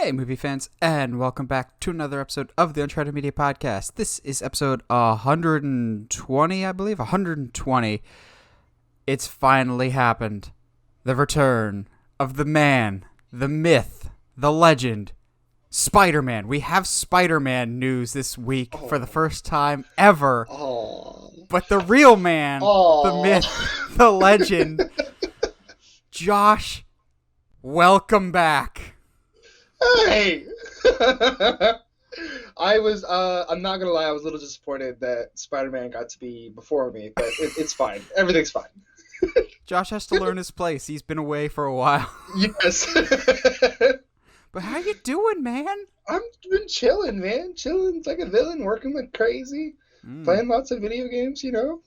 Hey, movie fans, and welcome back to another episode of the Uncharted Media Podcast. This is episode 120, I believe. 120. It's finally happened. The return of the man, the myth, the legend, Spider-Man. We have Spider-Man news this week for the first time ever. But the real man, the myth, the legend, Josh, welcome back. Hey! I'm not gonna lie, I was a little disappointed that Spider-Man got to be before me, but it's fine. Everything's fine. Josh has to learn his place. He's been away for a while. Yes. But how you doing, man? I've been chilling, man. Chilling like a villain, working like crazy, playing lots of video games, you know?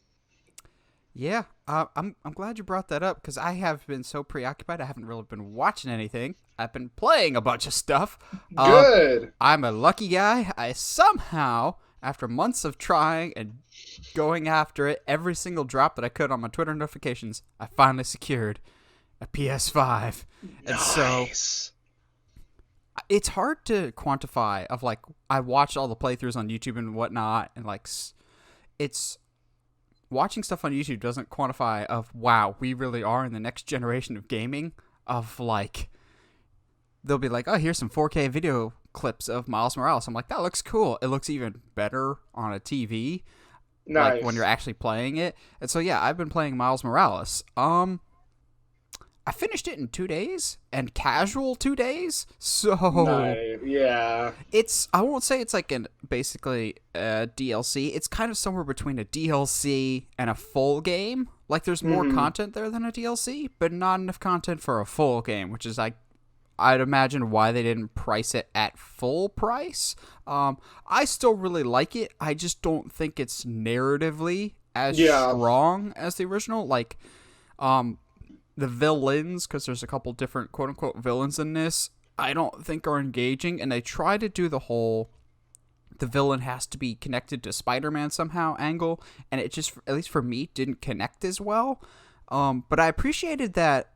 Yeah, I'm glad you brought that up because I have been so preoccupied. I haven't really been watching anything. I've been playing a bunch of stuff. Good. I'm a lucky guy. I somehow, after months of trying and going after it, every single drop that I could on my Twitter notifications, I finally secured a PS5. And so it's hard to quantify of like, I watched all the playthroughs on YouTube and whatnot, and like, it's watching stuff on YouTube doesn't quantify of, wow, we really are in the next generation of gaming, of like, they'll be like, oh, here's some 4K video clips of Miles Morales. I'm like, that looks cool. It looks even better on a TV. Nice. Like when you're actually playing it. And so yeah, I've been playing Miles Morales. I finished it in 2 days, and casual 2 days. So nice. Yeah, I won't say it's like basically a DLC. It's kind of somewhere between a DLC and a full game. Like there's more content there than a DLC, but not enough content for a full game, which is like, I'd imagine why they didn't price it at full price. I still really like it. I just don't think it's narratively as strong as the original. Like, the villains, because there's a couple different quote-unquote villains in this, I don't think are engaging, and they try to do the whole, the villain has to be connected to Spider-Man somehow angle, and it just, at least for me, didn't connect as well. But I appreciated that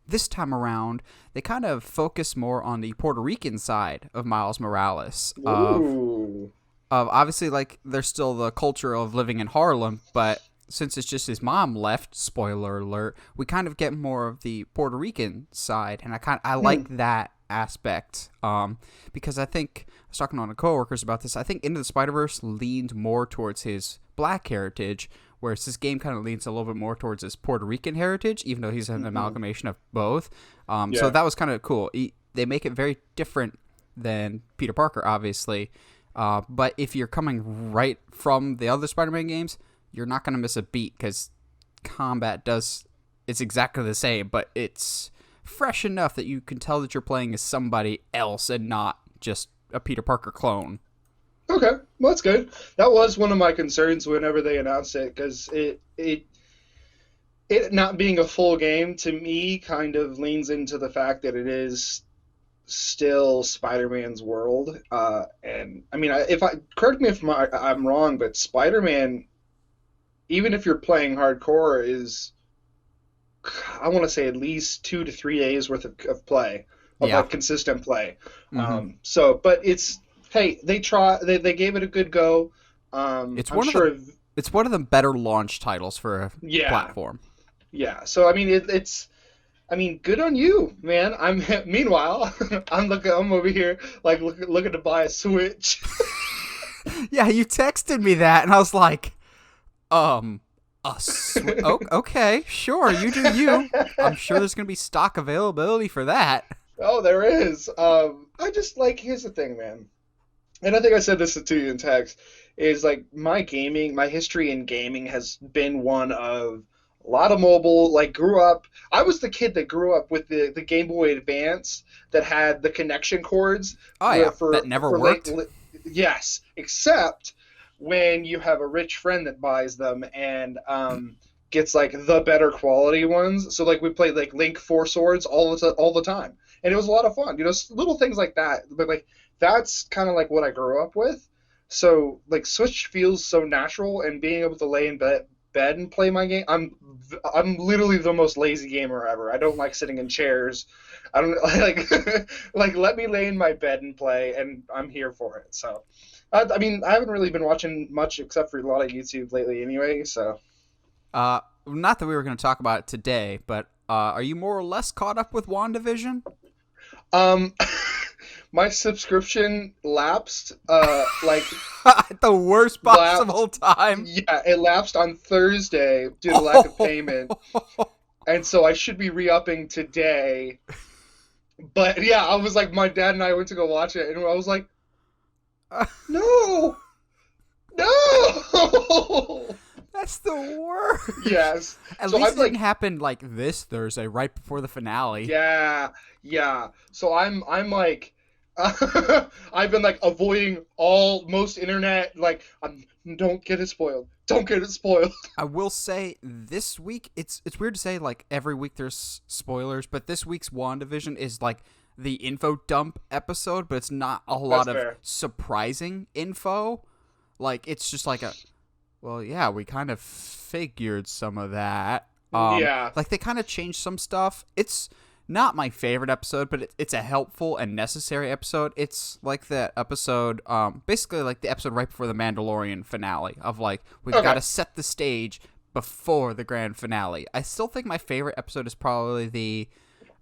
this time around, they kind of focus more on the Puerto Rican side of Miles Morales. Of obviously, like, there's still the culture of living in Harlem, but since it's just his mom left, spoiler alert, we kind of get more of the Puerto Rican side, and I like that aspect, because I think, I was talking to one of the coworkers about this, I think Into the Spider-Verse leaned more towards his black heritage, whereas this game kind of leans a little bit more towards his Puerto Rican heritage, even though he's an amalgamation of both. So that was kind of cool. They make it very different than Peter Parker, obviously, but if you're coming right from the other Spider-Man games, you're not going to miss a beat, because combat it's exactly the same, but it's fresh enough that you can tell that you're playing as somebody else and not just a Peter Parker clone. Okay, well, that's good. That was one of my concerns whenever they announced it, because it not being a full game, to me, kind of leans into the fact that it is still Spider-Man's world. And, I mean, correct me if I'm wrong, but Spider-Man, even if you're playing hardcore, is, I want to say, at least 2 to 3 days worth of play, of like consistent play. But it's, hey, they gave it a good go. It's one of the better launch titles for a platform. Yeah. So I mean, it's good on you, man. Meanwhile, I'm over here like looking to buy a Switch. Yeah, you texted me that, and I was like, okay, sure, you do you. I'm sure there's gonna be stock availability for that. Oh, there is. Here's the thing, man. And I think I said this to you in text, is like my history in gaming has been one of a lot of mobile, like I was the kid that grew up with the Game Boy Advance that had the connection cords. Oh yeah, that never worked. Yes, except when you have a rich friend that buys them and gets like the better quality ones. So like we played like Link Four Swords all the time. And it was a lot of fun, little things like that. But like, that's kind of like what I grew up with. So like Switch feels so natural, and being able to lay in bed bed and play my game. I'm literally the most lazy gamer ever. I don't like sitting in chairs. I don't like let me lay in my bed and play, and I'm here for it. So, I mean, I haven't really been watching much except for a lot of YouTube lately, anyway. So, Not that we were going to talk about it today, but are you more or less caught up with WandaVision? um, my subscription lapsed. Like At the worst possible time. Yeah, it lapsed on Thursday due to lack of payment, and so I should be re-upping today. But yeah, I was like, my dad and I went to go watch it, and I was like, no, no. That's the worst. Yes. At So least I'm it didn't like, happen like this Thursday, right before the finale. yeah, yeah. So I'm like, I've been like avoiding most internet. Like, don't get it spoiled. Don't get it spoiled. I will say this week, it's weird to say like every week there's spoilers, but this week's WandaVision is like the info dump episode, but it's not a lot That's of fair. surprising info. Like it's just like well, yeah, we kind of figured some of that. Yeah. Like they kind of changed some stuff. It's not my favorite episode, but it's a helpful and necessary episode. It's like that episode, basically like the episode right before the Mandalorian finale of like, we've got to set the stage before the grand finale. I still think my favorite episode is probably the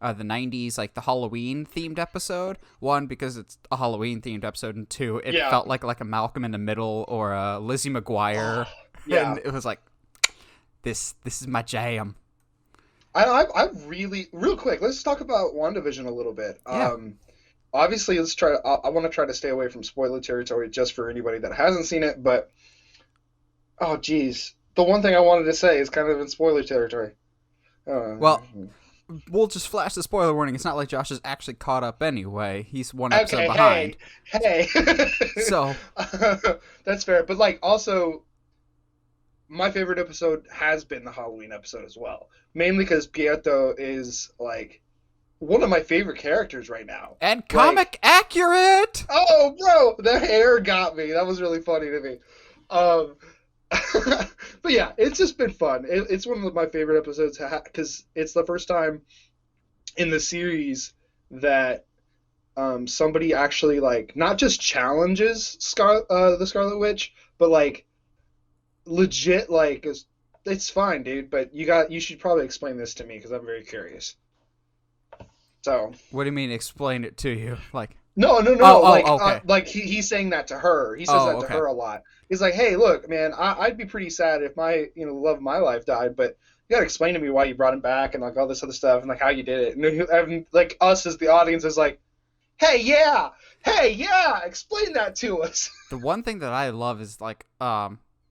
90s, like the Halloween themed episode. One, because it's a Halloween themed episode, and two, it felt like a Malcolm in the Middle or a Lizzie McGuire. Yeah. And it was like, this is my jam. I really, real quick, let's talk about WandaVision a little bit. Yeah. Obviously, I want to try to stay away from spoiler territory just for anybody that hasn't seen it, but, oh, geez. The one thing I wanted to say is kind of in spoiler territory. Well, we'll just flash the spoiler warning. It's not like Josh is actually caught up anyway. He's one episode behind. Hey. So. That's fair. But, like, also, my favorite episode has been the Halloween episode as well. Mainly because Pietro is, like, one of my favorite characters right now. And comic accurate! Oh, bro! The hair got me. That was really funny to me. But yeah, it's just been fun. It's one of my favorite episodes because it's the first time in the series that somebody actually, like, not just challenges the Scarlet Witch, but, like, legit, like, it's fine, dude, but you should probably explain this to me because I'm very curious. So. What do you mean explain it to you? Like. No. Okay. Like he's saying that to her. He says that to her a lot. He's like, hey, look, man, I'd be pretty sad if my, the love of my life died, but you gotta explain to me why you brought him back and like all this other stuff and like how you did it. And like us as the audience is like, hey, yeah, explain that to us. The one thing that I love is like,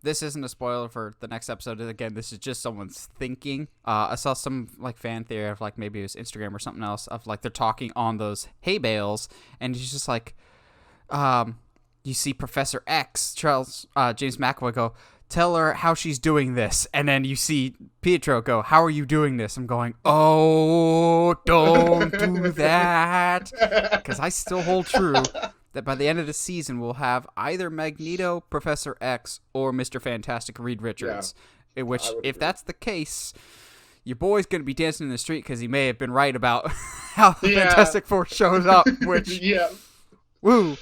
this isn't a spoiler for the next episode. Again, this is just someone's thinking. I saw some like fan theory of like maybe it was Instagram or something else of like they're talking on those hay bales, and he's just like, you see Professor X, James McAvoy go, tell her how she's doing this, and then you see Pietro go, how are you doing this? I'm going, oh, don't do that, because I still hold true that by the end of the season, we'll have either Magneto, Professor X, or Mr. Fantastic Reed Richards. Yeah, which, if that's the case, your boy's going to be dancing in the street because he may have been right about how the Fantastic Four shows up, which... Woo!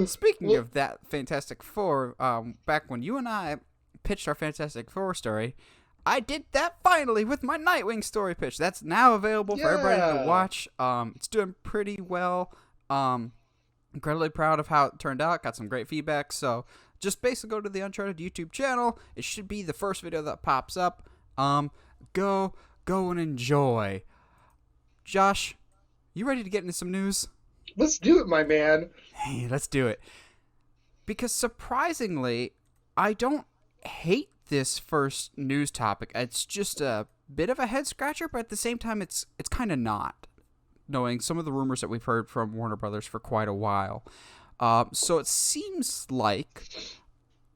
Speaking of that Fantastic Four, back when you and I pitched our Fantastic Four story, I did that finally with my Nightwing story pitch. That's now available for everybody to watch. It's doing pretty well. Incredibly proud of how it turned out. Got some great feedback. So just basically go to the Uncharted YouTube channel. It should be the first video that pops up. Go and enjoy. Josh, you ready to get into some news? Let's do it, my man. Hey, let's do it. Because surprisingly, I don't hate this first news topic. It's just a bit of a head scratcher, but at the same time, it's kind of not, knowing some of the rumors that we've heard from Warner Brothers for quite a while. So it seems like,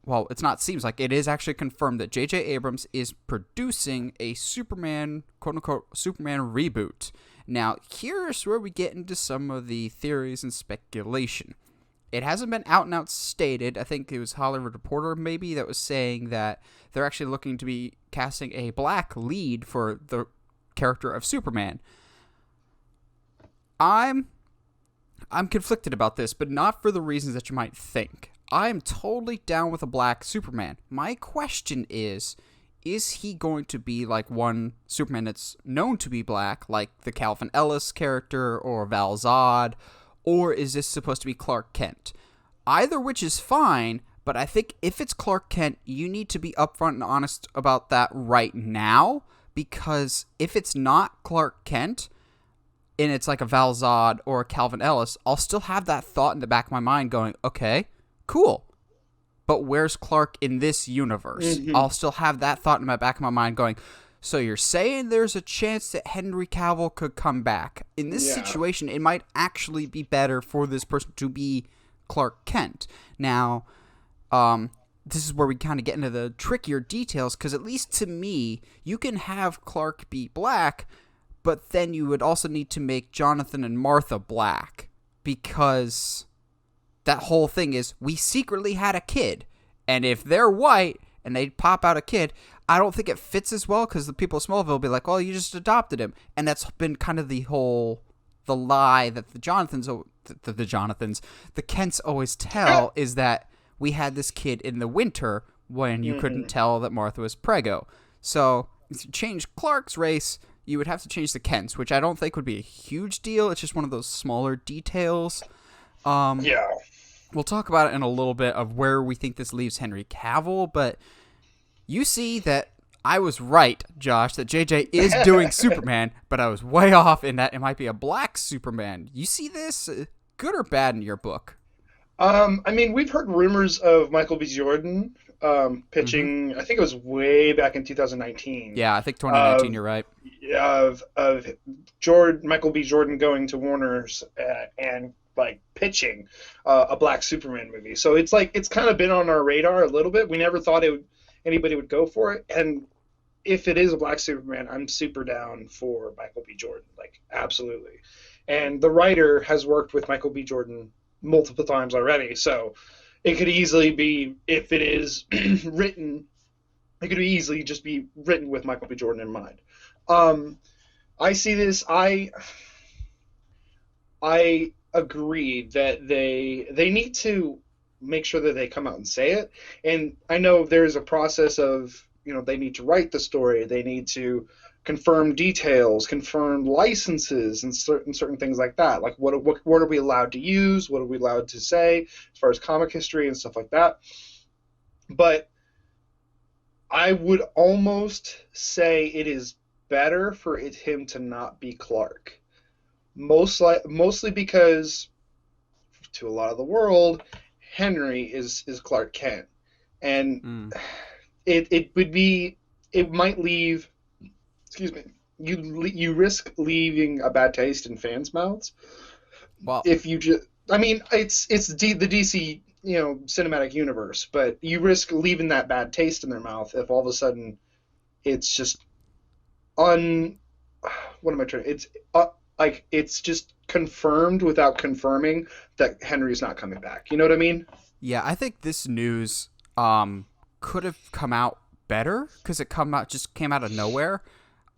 well, it's not seems like, it is actually confirmed that J.J. Abrams is producing a Superman, quote-unquote, Superman reboot. Now, here's where we get into some of the theories and speculation. it hasn't been out and out stated. I think it was Hollywood Reporter maybe that was saying that they're actually looking to be casting a black lead for the character of Superman. I'm conflicted about this, but not for the reasons that you might think. I'm totally down with a black Superman. My question is he going to be like one Superman that's known to be black, like the Calvin Ellis character or Val Zod, or is this supposed to be Clark Kent? Either which is fine, but I think if it's Clark Kent, you need to be upfront and honest about that right now, because if it's not Clark Kent, and it's like a Val Zod or a Calvin Ellis, I'll still have that thought in the back of my mind going, okay, cool. But where's Clark in this universe? Mm-hmm. I'll still have that thought in the back of my mind going, so you're saying there's a chance that Henry Cavill could come back. In this situation, it might actually be better for this person to be Clark Kent. Now, this is where we kind of get into the trickier details, because at least to me, you can have Clark be black, but then you would also need to make Jonathan and Martha black, because that whole thing is we secretly had a kid, and if they're white and they pop out a kid, I don't think it fits as well, because the people of Smallville will be like, well, you just adopted him, and that's been kind of the lie that the Kents always tell is that we had this kid in the winter when you couldn't tell that Martha was preggo. So if you change Clark's race, you would have to change the Kents, which I don't think would be a huge deal. It's just one of those smaller details. We'll talk about it in a little bit of where we think this leaves Henry Cavill, but you see that I was right, Josh, that JJ is doing Superman, but I was way off in that it might be a black Superman. You see this? Good or bad in your book? I mean, we've heard rumors of Michael B. Jordan pitching, I think it was way back in 2019. Yeah, I think 2019, you're right. Of Michael B. Jordan going to Warner's and like pitching a black Superman movie. So it's kind of been on our radar a little bit. We never thought anybody would go for it. And if it is a black Superman, I'm super down for Michael B. Jordan, like absolutely. And the writer has worked with Michael B. Jordan multiple times already, so it could easily be, if it is written, it could easily just be written with Michael B. Jordan in mind. I see this. I agree that they need to make sure that they come out and say it. And I know there's a process of, they need to write the story, they need to confirm details, confirm licenses, and certain things like that. Like what are we allowed to use? What are we allowed to say as far as comic history and stuff like that? But I would almost say it is better for him to not be Clark. Mostly because to a lot of the world, Henry is Clark Kent, and it might leave. Excuse me. You risk leaving a bad taste in fans' mouths. Well, if you just, I mean, it's the DC cinematic universe, but you risk leaving that bad taste in their mouth if all of a sudden it's just what am I trying? It's it's just confirmed without confirming that Henry's not coming back. You know what I mean? Yeah, I think this news could have come out better because it came out of nowhere.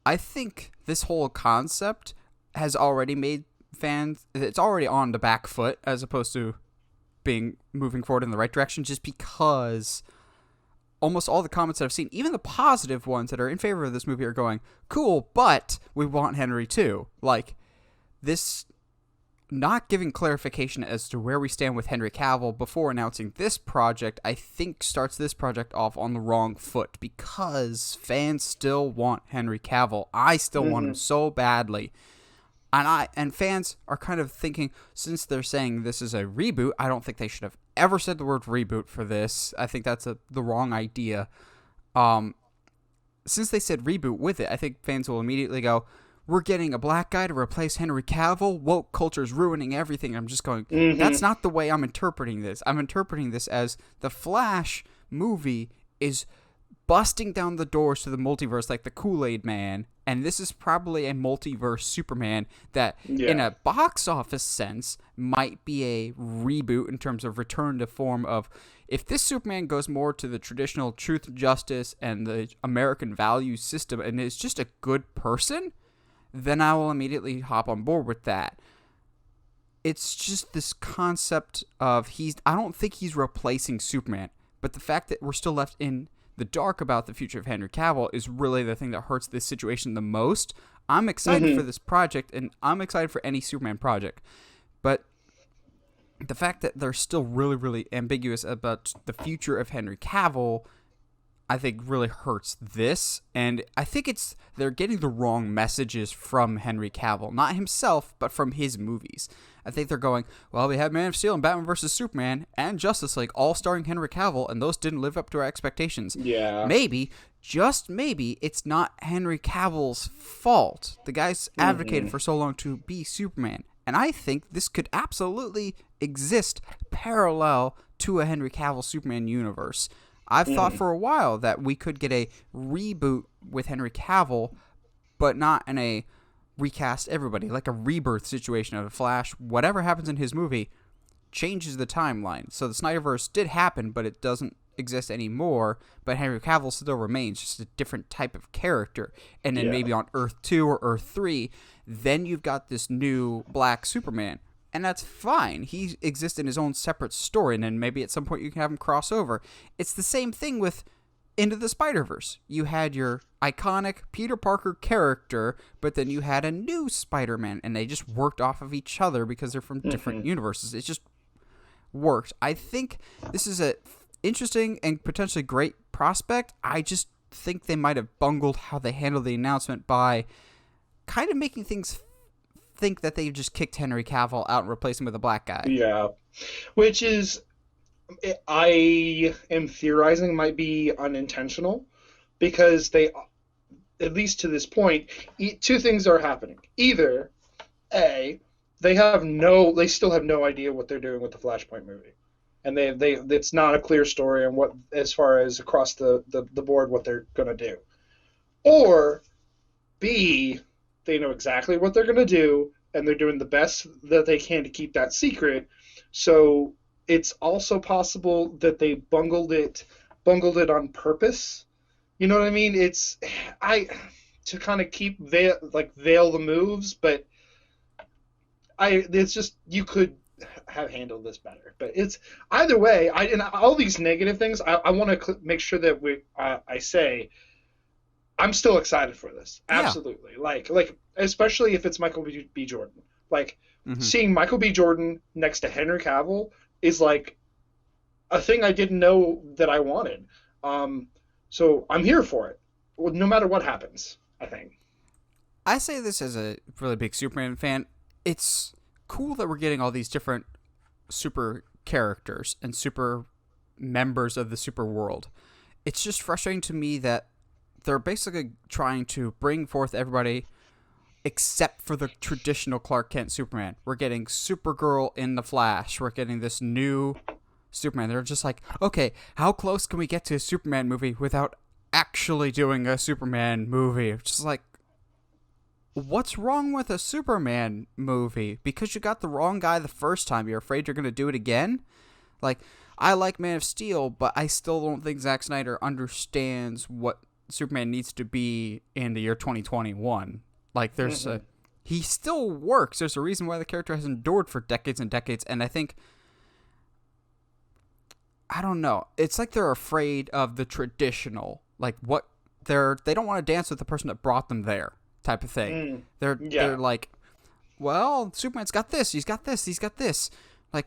I think this whole concept has already made fans, it's already on the back foot as opposed to moving forward in the right direction, just because almost all the comments that I've seen, even the positive ones that are in favor of this movie, are going, cool, but we want Henry too. Like, this not giving clarification as to where we stand with Henry Cavill before announcing this project, I think starts this project off on the wrong foot, because fans still want Henry Cavill. I still want him so badly. And fans are kind of thinking, since they're saying this is a reboot, I don't think they should have ever said the word reboot for this. I think that's the wrong idea. Since they said reboot with it, I think fans will immediately go, we're getting a black guy to replace Henry Cavill. Woke culture's ruining everything. I'm just going, that's not the way I'm interpreting this. I'm interpreting this as the Flash movie is busting down the doors to the multiverse like the Kool-Aid Man, And this is probably a multiverse Superman that, Yeah. in a box office sense, might be a reboot in terms of return to form of, if this Superman goes more to the traditional truth and justice and the American value system and is just a good person, then I will immediately hop on board with that. It's just this concept of I don't think he's replacing Superman, but the fact that we're still left in the dark about the future of Henry Cavill is really the thing that hurts this situation the most. I'm excited for this project, and I'm excited for any Superman project, but the fact that they're still really, really ambiguous about the future of Henry Cavill, I think really hurts this. And I think they're getting the wrong messages from Henry Cavill, not himself, but from his movies. I think they're going, well, we have Man of Steel and Batman vs. Superman and Justice League all starring Henry Cavill, and those didn't live up to our expectations. Yeah. Maybe, just maybe, it's not Henry Cavill's fault. The guy's advocated for so long to be Superman. And I think this could absolutely exist parallel to a Henry Cavill Superman universe. I've thought for a while that we could get a reboot with Henry Cavill, but not in a recast everybody, like a rebirth situation of a Flash. Whatever happens in his movie changes the timeline. So the Snyderverse did happen, but it doesn't exist anymore. But Henry Cavill still remains, just a different type of character. And then maybe on Earth 2 or Earth 3, then you've got this new Black Superman. And that's fine. He exists in his own separate story, and then maybe at some point you can have him cross over. It's the same thing with Into the Spider-Verse. You had your iconic Peter Parker character, but then you had a new Spider-Man, and they just worked off of each other because they're from different universes. It just worked. I think this is a interesting and potentially great prospect. I just think they might have bungled how they handled the announcement by kind of making things think that they just kicked Henry Cavill out and replaced him with a black guy. Yeah. Which is, I am theorizing, might be unintentional, because they, at least to this point, two things are happening. Either, A, they still have no idea what they're doing with the Flashpoint movie. And it's not a clear story on what, as far as across the board, what they're going to do. Or, B, they know exactly what they're going to do, and they're doing the best that they can to keep that secret. So it's also possible that they bungled it on purpose. You know what I mean? To kind of veil the moves, but it's just, you could have handled this better. But it's either way. And all these negative things, I want to make sure that I say, I'm still excited for this. Absolutely. Yeah. Like especially if it's Michael B. Jordan. Like seeing Michael B. Jordan next to Henry Cavill is like a thing I didn't know that I wanted. So I'm here for it, no matter what happens, I think. I say this as a really big Superman fan. It's cool that we're getting all these different super characters and super members of the super world. It's just frustrating to me that they're basically trying to bring forth everybody except for the traditional Clark Kent Superman. We're getting Supergirl in The Flash. We're getting this new Superman. They're just like, okay, how close can we get to a Superman movie without actually doing a Superman movie? Just like, what's wrong with a Superman movie? Because you got the wrong guy the first time, you're afraid you're going to do it again? Like, I like Man of Steel, but I still don't think Zack Snyder understands what Superman needs to be in the year 2021. Like, there's he still works. There's a reason why the character has endured for decades and decades, and I think, I don't know, it's like they're afraid of the traditional, like what they don't want to dance with the person that brought them there type of thing. They're like, well, Superman's got this, he's got this, he's got this. Like,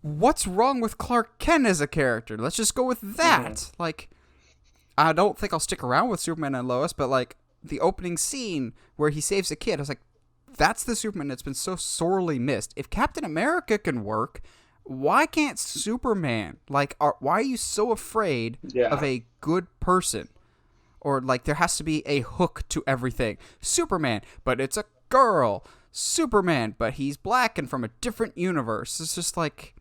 what's wrong with Clark Kent as a character? Let's just go with that. Like, I don't think I'll stick around with Superman and Lois, but like the opening scene where he saves a kid, I was like, that's the Superman that's been so sorely missed. If Captain America can work, why can't Superman? Like, why are you so afraid of a good person? Or like, there has to be a hook to everything. Superman, but it's a girl. Superman, but he's black and from a different universe. It's just like,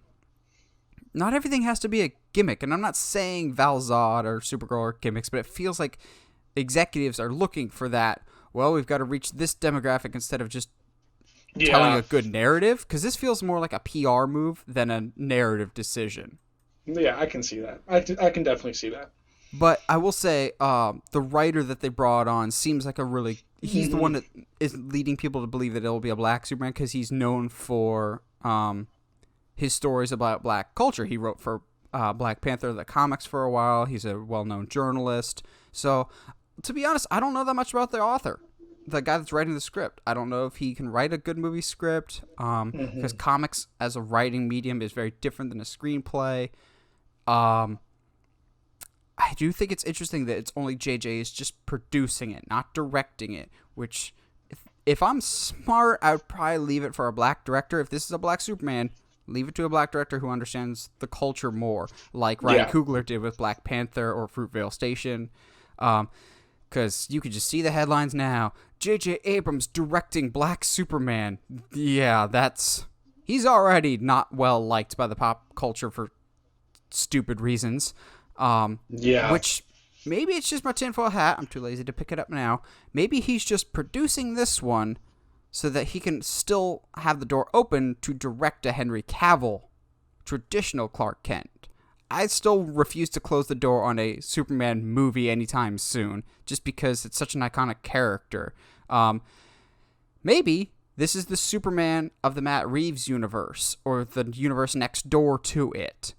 not everything has to be a gimmick. And I'm not saying Val Zod or Supergirl are gimmicks, but it feels like executives are looking for that well, we've got to reach this demographic instead of just telling a good narrative, because this feels more like a PR move than a narrative decision. Yeah, I can see that. I can definitely see that. But I will say, the writer that they brought on seems like he's the one that is leading people to believe that it'll be a black Superman, because he's known for his stories about black culture. He wrote for Black Panther, the comics, for a while. He's a well-known journalist. So, to be honest, I don't know that much about the author, the guy that's writing the script. I don't know if he can write a good movie script, because comics as a writing medium is very different than a screenplay. I do think it's interesting that it's only JJ is just producing it, not directing it, which, if I'm smart, I would probably leave it for a black director. If this is a black Superman, leave it to a black director who understands the culture more, like Ryan Coogler did with Black Panther or Fruitvale Station. Because you could just see the headlines now. J.J. Abrams directing Black Superman. Yeah, he's already not well liked by the pop culture for stupid reasons. Which, maybe it's just my tinfoil hat. I'm too lazy to pick it up now. Maybe he's just producing this one so that he can still have the door open to direct a Henry Cavill, traditional Clark Kent. I still refuse to close the door on a Superman movie anytime soon, just because it's such an iconic character. Maybe this is the Superman of the Matt Reeves universe, or the universe next door to it.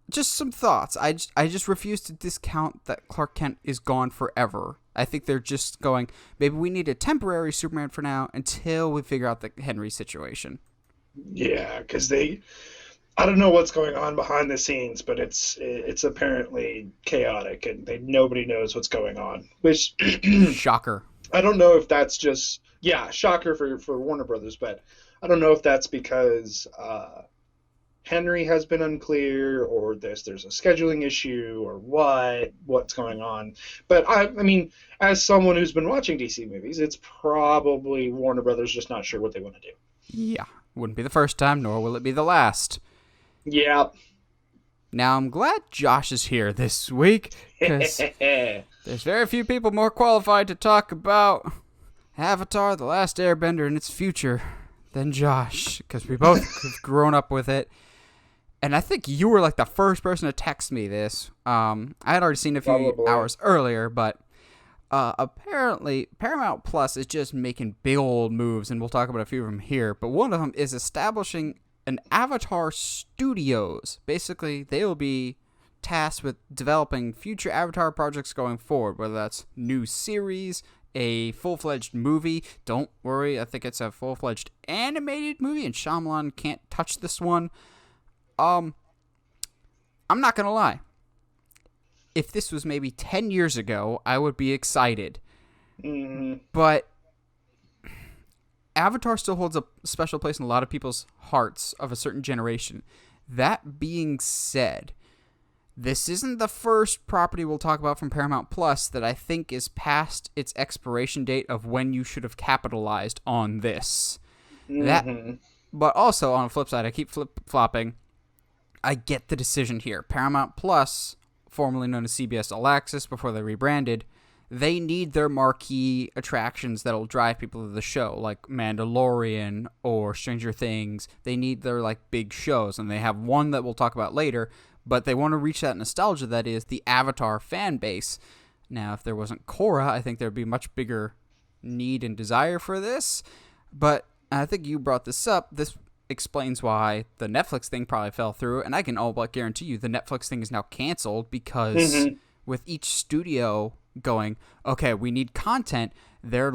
Just some thoughts. I just refuse to discount that Clark Kent is gone forever. I think they're just going, maybe we need a temporary Superman for now until we figure out the Henry situation. Yeah, because I don't know what's going on behind the scenes, but it's apparently chaotic, and nobody knows what's going on. Which shocker. I don't know if that's just shocker for Warner Brothers, but I don't know if that's because Henry has been unclear, or there's a scheduling issue, or what's going on. But I mean, as someone who's been watching DC movies, it's probably Warner Brothers just not sure what they want to do. Yeah, wouldn't be the first time, nor will it be the last. Yeah. Now, I'm glad Josh is here this week, because there's very few people more qualified to talk about Avatar: The Last Airbender and its future than Josh, because we both have grown up with it. And I think you were like the first person to text me this. I had already seen it a few hours earlier, but apparently Paramount Plus is just making big old moves, and we'll talk about a few of them here. But one of them is establishing an Avatar Studios. Basically, they will be tasked with developing future Avatar projects going forward, whether that's new series, a full-fledged movie. Don't worry, I think it's a full-fledged animated movie, and Shyamalan can't touch this one. I'm not gonna lie. If this was maybe 10 years ago, I would be excited. But Avatar still holds a special place in a lot of people's hearts of a certain generation. That being said, this isn't the first property we'll talk about from Paramount Plus that I think is past its expiration date of when you should have capitalized on this. But also, on the flip side, I keep flip-flopping. I get the decision here. Paramount Plus, formerly known as CBS All Access before they rebranded, they need their marquee attractions that'll drive people to the show, like Mandalorian or Stranger Things. They need their big shows, and they have one that we'll talk about later, but they want to reach that nostalgia that is the Avatar fan base. Now, if there wasn't Korra, I think there'd be much bigger need and desire for this, but I think you brought this up. This explains why the Netflix thing probably fell through, and I can all but guarantee you the Netflix thing is now canceled, because with each studio going, okay, we need content, they're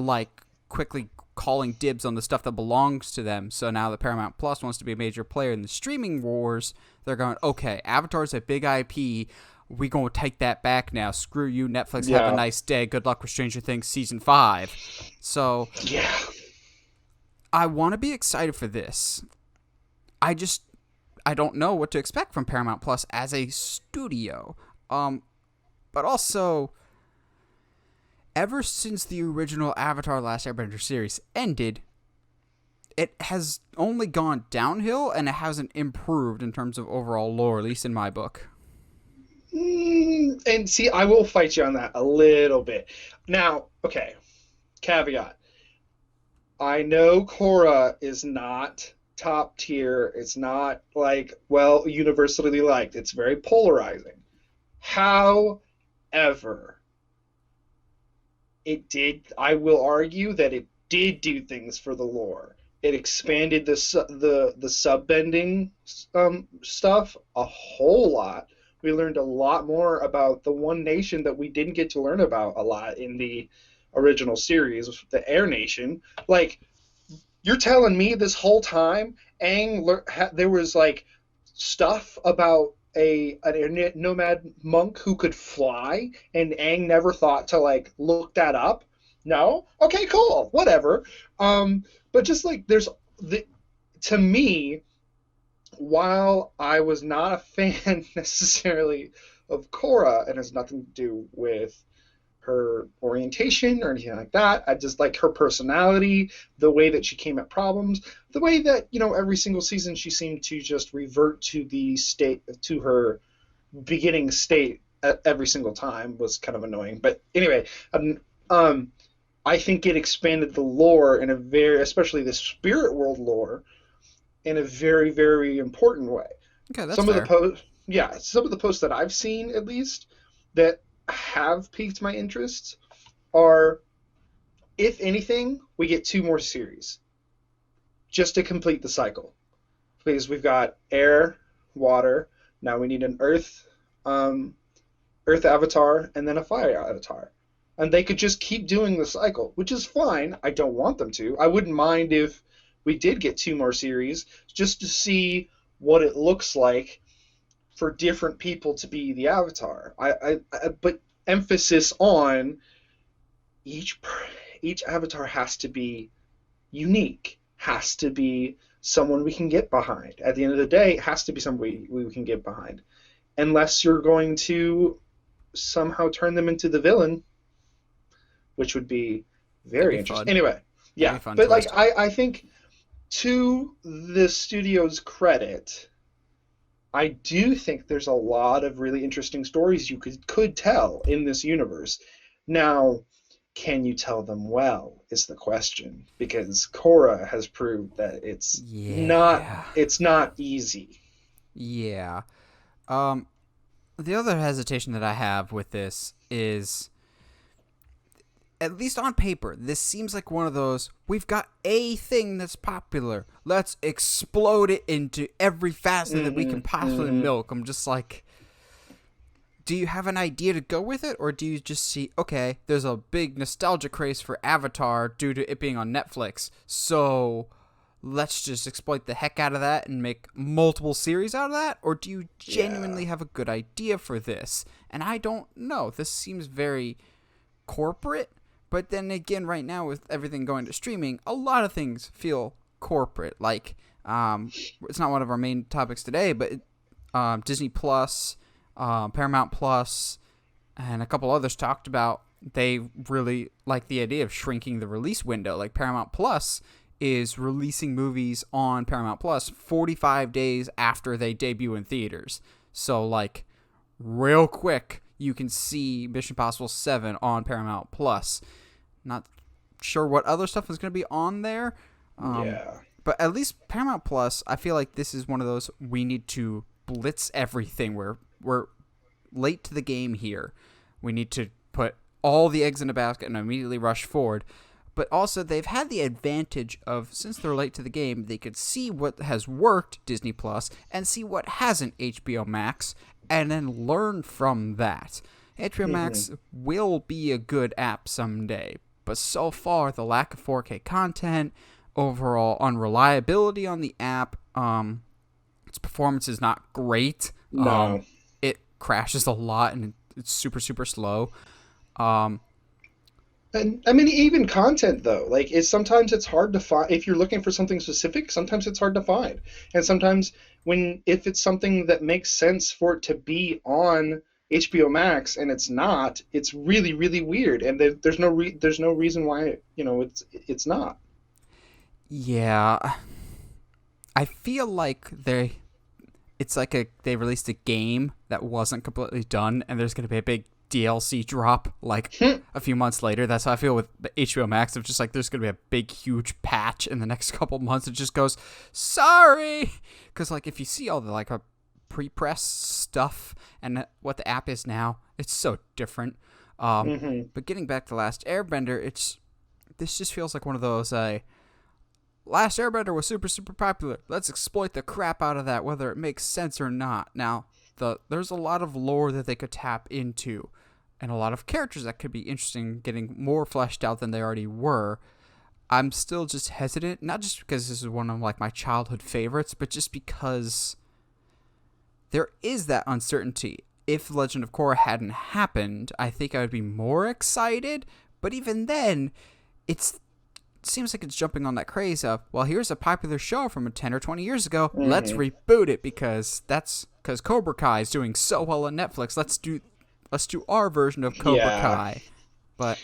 quickly calling dibs on the stuff that belongs to them. So now that Paramount Plus wants to be a major player in the streaming wars, they're going, okay, Avatar's a big IP, we gonna take that back now. Screw you, Netflix, have a nice day, good luck with Stranger Things Season 5. So I want to be excited for this. I don't know what to expect from Paramount Plus as a studio. But also, ever since the original Avatar: Last Airbender series ended, it has only gone downhill, and it hasn't improved in terms of overall lore, at least in my book. It and see, I will fight you on that a little bit. Now, okay, caveat. I know Korra is not top tier. It's not like, well, universally liked. It's very polarizing. However, I will argue that it did do things for the lore. It expanded the sub bending stuff a whole lot. We learned a lot more about the one nation that we didn't get to learn about a lot in the original series, the Air Nation. Like, you're telling me this whole time there was like stuff about a nomad monk who could fly, and Aang never thought to like look that up? No? Okay, cool. Whatever. But just like to me, while I was not a fan necessarily of Korra, and has nothing to do with her orientation or anything like that, I just like her personality, the way that she came at problems, the way that, every single season she seemed to just revert to her beginning state at every single time was kind of annoying. But anyway, I think it expanded the lore especially the spirit world lore, in a very, very important way. Okay, that's some fair. Some of the posts that I've seen, at least, that have piqued my interest are, if anything, we get 2 more series just to complete the cycle, because we've got air, water. Now we need an earth avatar, and then a fire avatar. And they could just keep doing the cycle, which is fine. I don't want them to. I wouldn't mind if we did get 2 more series just to see what it looks like for different people to be the avatar. But emphasis on each avatar has to be unique, has to be someone we can get behind. At the end of the day, it has to be somebody we can get behind. Unless you're going to somehow turn them into the villain, which would be very interesting. Fun. Anyway, yeah. But twist. I think, to the studio's credit, I do think there's a lot of really interesting stories you could tell in this universe. Now, can you tell them well is the question, because Korra has proved that it's not easy. Yeah. The other hesitation that I have with this is, at least on paper, this seems like one of those, we've got a thing that's popular, let's explode it into every facet that we can possibly milk. I'm just like, do you have an idea to go with it, or do you just see, okay, there's a big nostalgia craze for Avatar due to it being on Netflix, so let's just exploit the heck out of that and make multiple series out of that? Or do you genuinely have a good idea for this? And I don't know. This seems very corporate. But then again, right now with everything going to streaming, a lot of things feel corporate. Like, it's not one of our main topics today, but Disney Plus, Paramount Plus, and a couple others talked about they really like the idea of shrinking the release window. Like, Paramount Plus is releasing movies on Paramount Plus 45 days after they debut in theaters. So, like, real quick, you can see Mission Impossible 7 on Paramount Plus. Not sure what other stuff is going to be on there. But at least Paramount Plus, I feel like this is one of those, we need to blitz everything. We're late to the game here. We need to put all the eggs in a basket and immediately rush forward. But also, they've had the advantage of, since they're late to the game, they could see what has worked, Disney Plus, and see what hasn't, HBO Max, and then learn from that. HBO Max will be a good app someday, but so far, the lack of 4K content, overall unreliability on the app, its performance is not great. No. It crashes a lot, and it's super, super slow. And I mean, even content though, like sometimes it's hard to find. If you're looking for something specific, sometimes it's hard to find. And sometimes if it's something that makes sense for it to be on HBO Max and it's not, it's really, really weird. And there's no reason why it's not. Yeah, I feel like it's like they released a game that wasn't completely done, and there's going to be a big DLC drop like a few months later. That's how I feel with HBO Max. Of just like there's going to be a big, huge patch in the next couple months. It just goes, sorry, because like if you see all the like a pre-press stuff and what the app is now, it's so different. But getting back to Last Airbender, this just feels like one of those. Last Airbender was super, super popular. Let's exploit the crap out of that, whether it makes sense or not. Now, there's a lot of lore that they could tap into, and a lot of characters that could be interesting, getting more fleshed out than they already were. I'm still just hesitant, not just because this is one of like my childhood favorites, but just because there is that uncertainty. If Legend of Korra hadn't happened, I think I would be more excited. But even then, it seems like it's jumping on that craze of, well, here's a popular show from 10 or 20 years ago. Let's reboot it because Cobra Kai is doing so well on Netflix. Let's do our version of Cobra Kai. But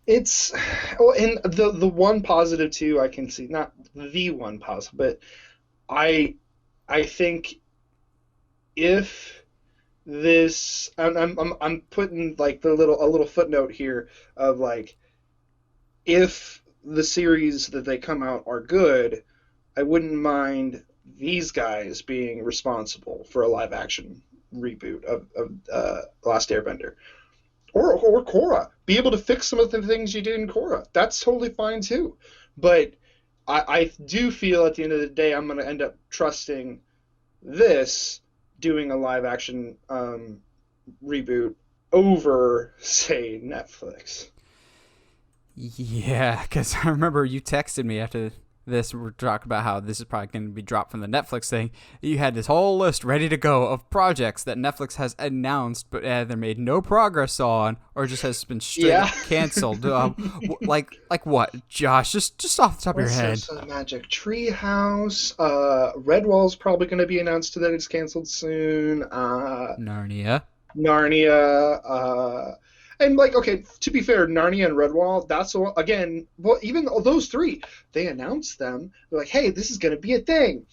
it's and the one positive too I can see, not the one positive, but I think if this, I'm putting like a little footnote here of like, if the series that they come out are good, I wouldn't mind these guys being responsible for a live action reboot of Last Airbender, or Korra. Be able to fix some of the things you did in Korra. That's totally fine too. But I do feel at the end of the day I'm going to end up trusting this doing a live action reboot over, say, Netflix. Yeah, because I remember you texted me after this. We're talking about how this is probably going to be dropped from the Netflix thing. You had this whole list ready to go of projects that Netflix has announced, but either made no progress on or just has been straight up canceled. Like what, Josh? Just off the top of your head. Magic Treehouse. Redwall's probably going to be announced that it's canceled soon. Narnia. And like, okay, to be fair, Narnia and Redwall, that's again, well, even those three, they announced them. They're like, hey, this is going to be a thing.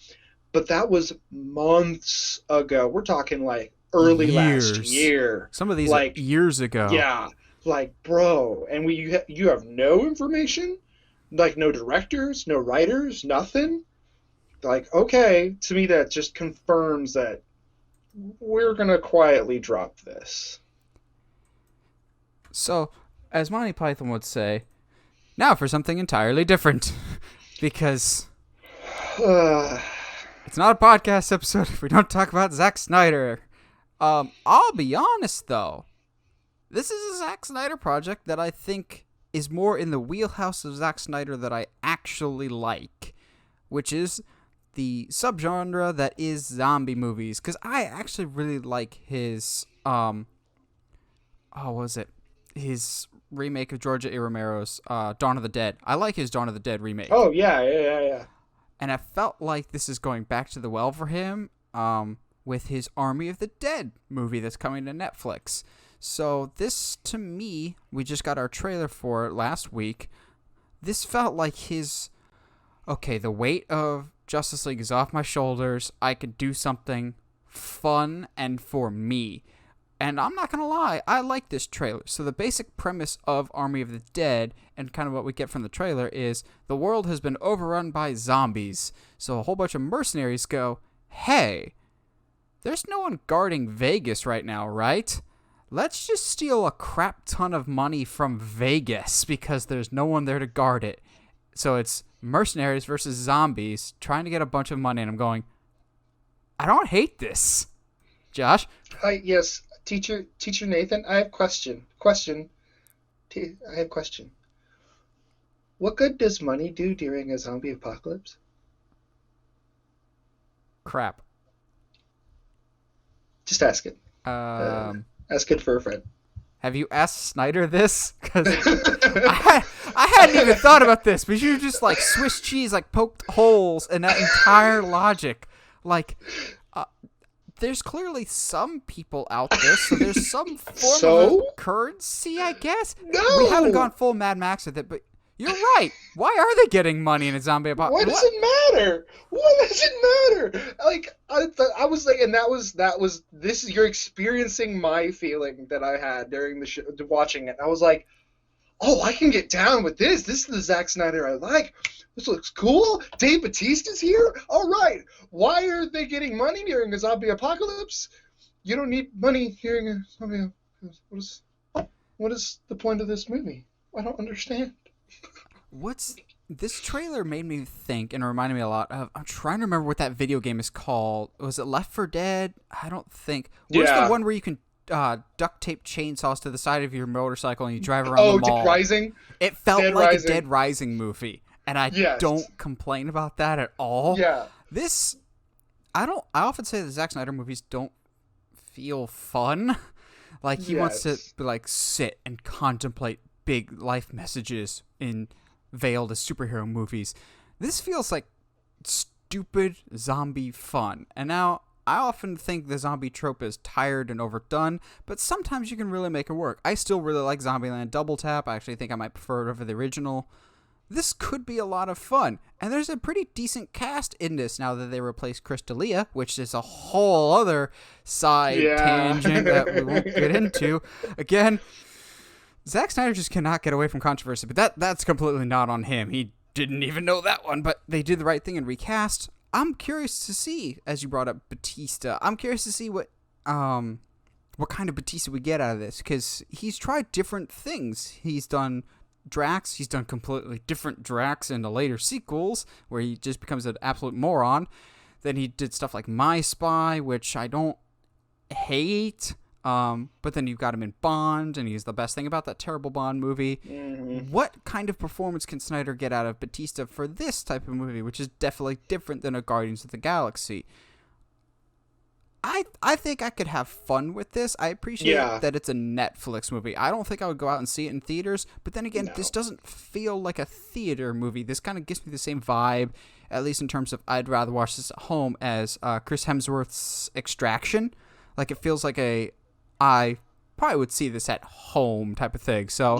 But that was months ago. We're talking like early last year. Some of these like years ago. Yeah, like bro, and you have no information, like no directors, no writers, nothing. Like, okay, to me that just confirms that we're gonna quietly drop this. So, as Monty Python would say, now for something entirely different. Because it's not a podcast episode if we don't talk about Zack Snyder. I'll be honest, though. This is a Zack Snyder project that I think is more in the wheelhouse of Zack Snyder that I actually like, which is the subgenre that is zombie movies. Because I actually really like his, his remake of George A. Romero's Dawn of the Dead. I like his Dawn of the Dead remake. Oh, yeah. And I felt like this is going back to the well for him with his Army of the Dead movie that's coming to Netflix. So this, to me, we just got our trailer for it last week. This felt like his, okay, the weight of Justice League is off my shoulders. I could do something fun and for me. And I'm not going to lie, I like this trailer. So the basic premise of Army of the Dead, and kind of what we get from the trailer, is the world has been overrun by zombies. So a whole bunch of mercenaries go, hey, there's no one guarding Vegas right now, right? Let's just steal a crap ton of money from Vegas because there's no one there to guard it. So it's mercenaries versus zombies trying to get a bunch of money, and I'm going, I don't hate this. Josh? Yes. Teacher Nathan, I have question. I have question. What good does money do during a zombie apocalypse? Crap. Just ask it. Ask it for a friend. Have you asked Snyder this? Because I hadn't even thought about this, but you just like Swiss cheese, like poked holes in that entire logic. Like, there's clearly some people out there, so there's some form of currency, I guess. No! We haven't gone full Mad Max with it, but You're right. Why are they getting money in a zombie What apocalypse? does it matter? What does it matter? Like I was like, and that was this is you're experiencing my feeling that I had during the show, watching it. I was like, oh, I can get down with this. This is the Zack Snyder I like. This looks cool. Dave Bautista's here. All right. Why are they getting money during a zombie apocalypse? You don't need money during a zombie apocalypse. What is the point of this movie? I don't understand. This trailer made me think and reminded me a lot of, I'm trying to remember what that video game is called. Was it Left 4 Dead? I don't think. Where's the one where you can duct tape chainsaws to the side of your motorcycle and you drive around the mall? Dead Rising? It felt Dead like Rising. a Dead Rising movie, and I don't complain about that at all. Yeah. I often say that Zack Snyder movies don't feel fun. Like, he wants to like sit and contemplate big life messages in veiled as superhero movies. This feels like stupid zombie fun. And now, I often think the zombie trope is tired and overdone, but sometimes you can really make it work. I still really like Zombieland Double Tap. I actually think I might prefer it over the original. This could be a lot of fun. And there's a pretty decent cast in this now that they replaced Chris D'Elia, which is a whole other side tangent that we won't get into. Again, Zack Snyder just cannot get away from controversy, but that's completely not on him. He didn't even know that one, but they did the right thing and recast. I'm curious to see, as you brought up Bautista, I'm curious to see what kind of Bautista we get out of this, because he's tried different things. He's done Drax, he's done completely different Drax in the later sequels, where he just becomes an absolute moron. Then he did stuff like My Spy, which I don't hate. But then you've got him in Bond, and he's the best thing about that terrible Bond movie. Mm-hmm. What kind of performance can Snyder get out of Bautista for this type of movie, which is definitely different than a Guardians of the Galaxy? I think I could have fun with this. I appreciate that it's a Netflix movie. I don't think I would go out and see it in theaters, but then again, this doesn't feel like a theater movie. This kind of gives me the same vibe, at least in terms of I'd rather watch this at home, as Chris Hemsworth's Extraction. Like, it feels like I probably would see this at home type of thing. So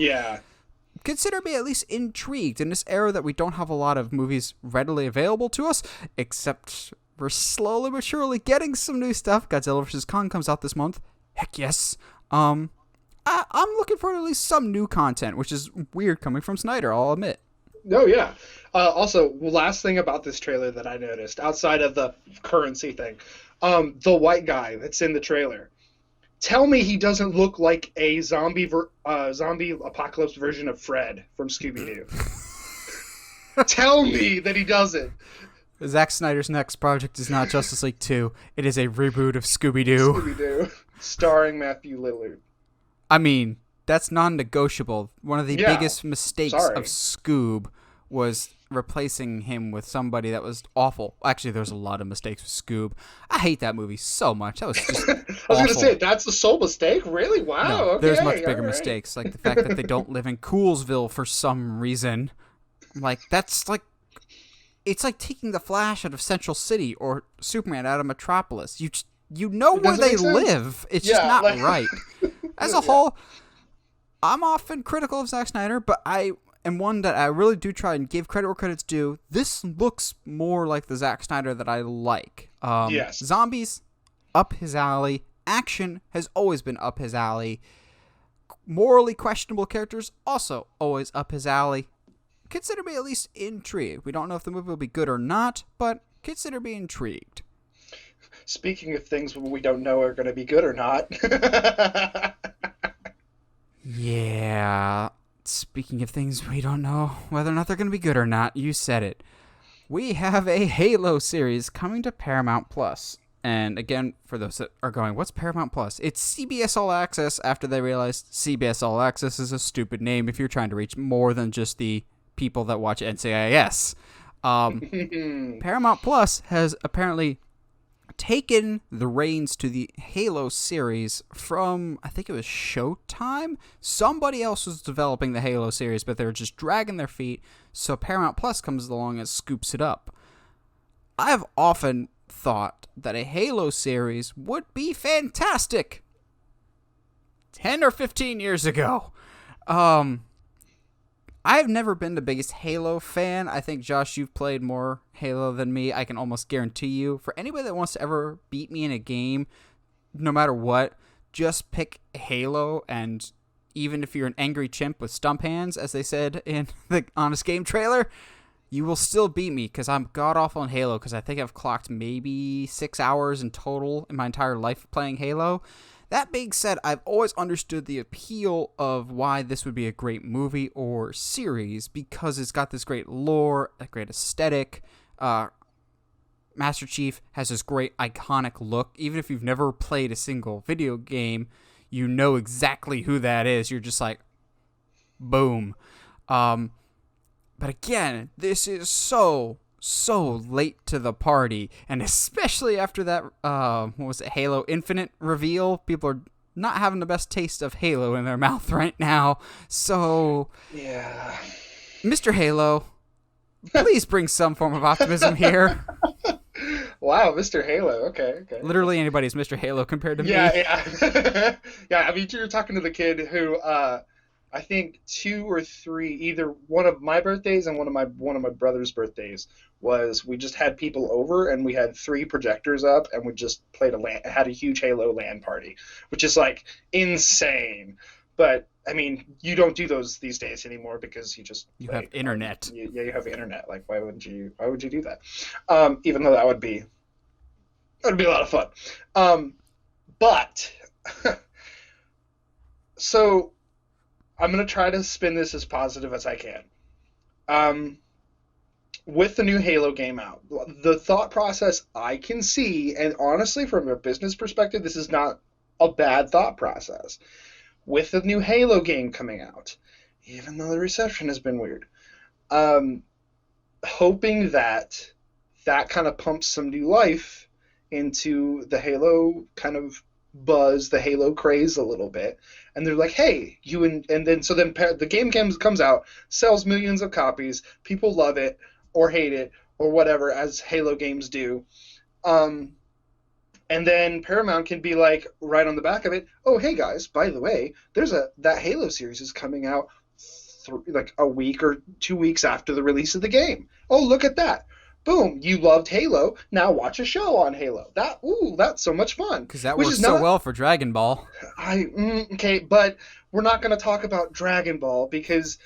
consider me at least intrigued in this era that we don't have a lot of movies readily available to us, except we're slowly but surely getting some new stuff. Godzilla vs. Kong comes out this month. Heck yes. I'm looking for at least some new content, which is weird coming from Snyder, I'll admit. Oh, yeah. Also, last thing about this trailer that I noticed, outside of the currency thing, the white guy that's in the trailer. Tell me he doesn't look like a zombie apocalypse version of Fred from Scooby-Doo. Tell me that he doesn't. Zack Snyder's next project is not Justice League 2. It is a reboot of Scooby-Doo. Scooby-Doo, starring Matthew Lillard. I mean, that's non-negotiable. One of the biggest mistakes of Scoob was replacing him with somebody that was awful. Actually, there's a lot of mistakes with Scoob. I hate that movie so much. That was just I was going to say, that's the sole mistake? Really? Wow. No, okay, there's much bigger mistakes, like the fact that they don't live in Coolsville for some reason. Like, that's like... It's like taking the Flash out of Central City or Superman out of Metropolis. You know where they live. It's just not right. As a whole, I'm often critical of Zack Snyder, but I am one that I really do try and give credit where credit's due. This looks more like the Zack Snyder that I like. Zombies, up his alley. Action has always been up his alley. Morally questionable characters, also always up his alley. Consider me at least intrigued. We don't know if the movie will be good or not, but consider me intrigued. Speaking of things we don't know are going to be good or not. Yeah. Speaking of things we don't know whether or not they're going to be good or not, you said it. We have a Halo series coming to Paramount Plus. And again, for those that are going, what's Paramount Plus? It's CBS All Access after they realized CBS All Access is a stupid name if you're trying to reach more than just the people that watch NCIS. Paramount Plus has apparently taken the reins to the Halo series from, I think it was Showtime? Somebody else was developing the Halo series, but they were just dragging their feet, so Paramount Plus comes along and scoops it up. I've often thought that a Halo series would be fantastic 10 or 15 years ago. I've never been the biggest Halo fan. I think, Josh, you've played more Halo than me. I can almost guarantee you. For anybody that wants to ever beat me in a game, no matter what, just pick Halo, and even if you're an angry chimp with stump hands, as they said in the Honest Game trailer, you will still beat me, because I'm god-awful in Halo, because I think I've clocked maybe 6 hours in total in my entire life playing Halo. That being said, I've always understood the appeal of why this would be a great movie or series, because it's got this great lore, a great aesthetic. Master Chief has this great iconic look. Even if you've never played a single video game, you know exactly who that is. You're just like, boom. But again, this is so late to the party, and especially after that what was it, Halo Infinite reveal, people are not having the best taste of Halo in their mouth right now. So yeah, Mr. Halo, please bring some form of optimism here. Wow, Mr. Halo. Okay. Literally anybody's Mr. Halo compared to me. Yeah. Yeah, I mean, you're talking to the kid who I think 2 or 3, either one of my birthdays and one of my brother's birthdays, was we just had people over and we had 3 projectors up and we just had a huge Halo LAN party, which is like insane. But I mean, you don't do those these days anymore because you have internet. You have internet. Like, why would you do that? Even though that would be a lot of fun. But so I'm going to try to spin this as positive as I can. With the new Halo game out, the thought process I can see, and honestly, from a business perspective, this is not a bad thought process. With the new Halo game coming out, even though the reception has been weird, hoping that kind of pumps some new life into the Halo kind of buzz, the Halo craze a little bit, and they're like, hey, then the game comes out, sells millions of copies, people love it or hate it or whatever, as Halo games do, and then Paramount can be like, right on the back of it, oh, hey guys, by the way, that Halo series is coming out like a week or 2 weeks after the release of the game. Oh, look at that. Boom, you loved Halo, now watch a show on Halo. That's so much fun. Because that works so well for Dragon Ball. Okay, but we're not going to talk about Dragon Ball because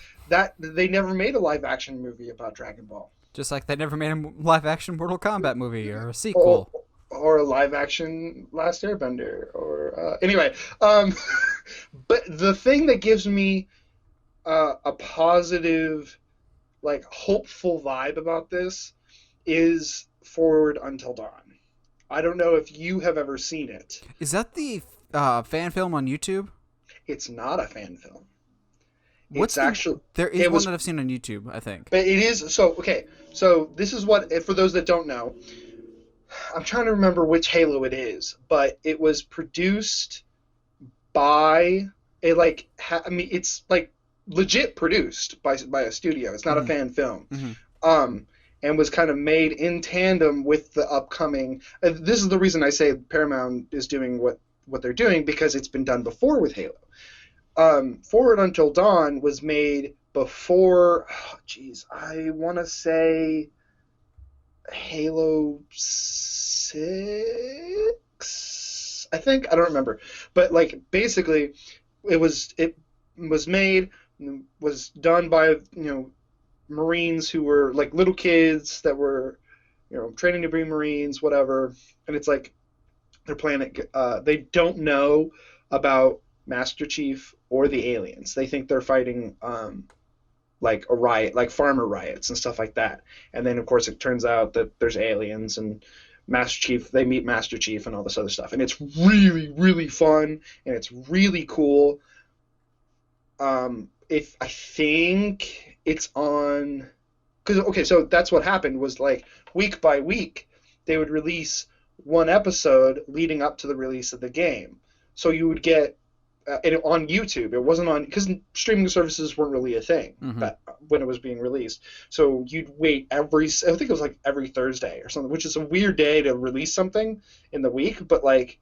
they never made a live-action movie about Dragon Ball. Just like they never made a live-action Mortal Kombat movie or a sequel. Or a live-action Last Airbender. Anyway, but the thing that gives me a positive, like, hopeful vibe about this is Forward Until Dawn. I don't know if you have ever seen it. Is that the fan film on YouTube? It's not a fan film. There is one that I've seen on YouTube, I think. But it is, so this is what, for those that don't know, I'm trying to remember which Halo it is, but it was produced by it's like legit produced by a studio. It's not a fan film. Mm-hmm. And was kind of made in tandem with the upcoming. This is the reason I say Paramount is doing what they're doing, because it's been done before with Halo. Forward Until Dawn was made before. I want to say Halo 6. I think, I don't remember, but like basically, it was made, was done by Marines who were like little kids that were, training to be Marines, whatever. And it's like they're playing it. They don't know about Master Chief or the aliens. They think they're fighting like a riot, like farmer riots and stuff like that. And then of course it turns out that there's aliens and Master Chief. They meet Master Chief and all this other stuff. And it's really, really fun and it's really cool. If I think it's on, so that's what happened was like week by week they would release one episode leading up to the release of the game. So you would get on YouTube. It wasn't on, because streaming services weren't really a thing when it was being released. So you'd wait I think it was like every Thursday or something, which is a weird day to release something in the week, but like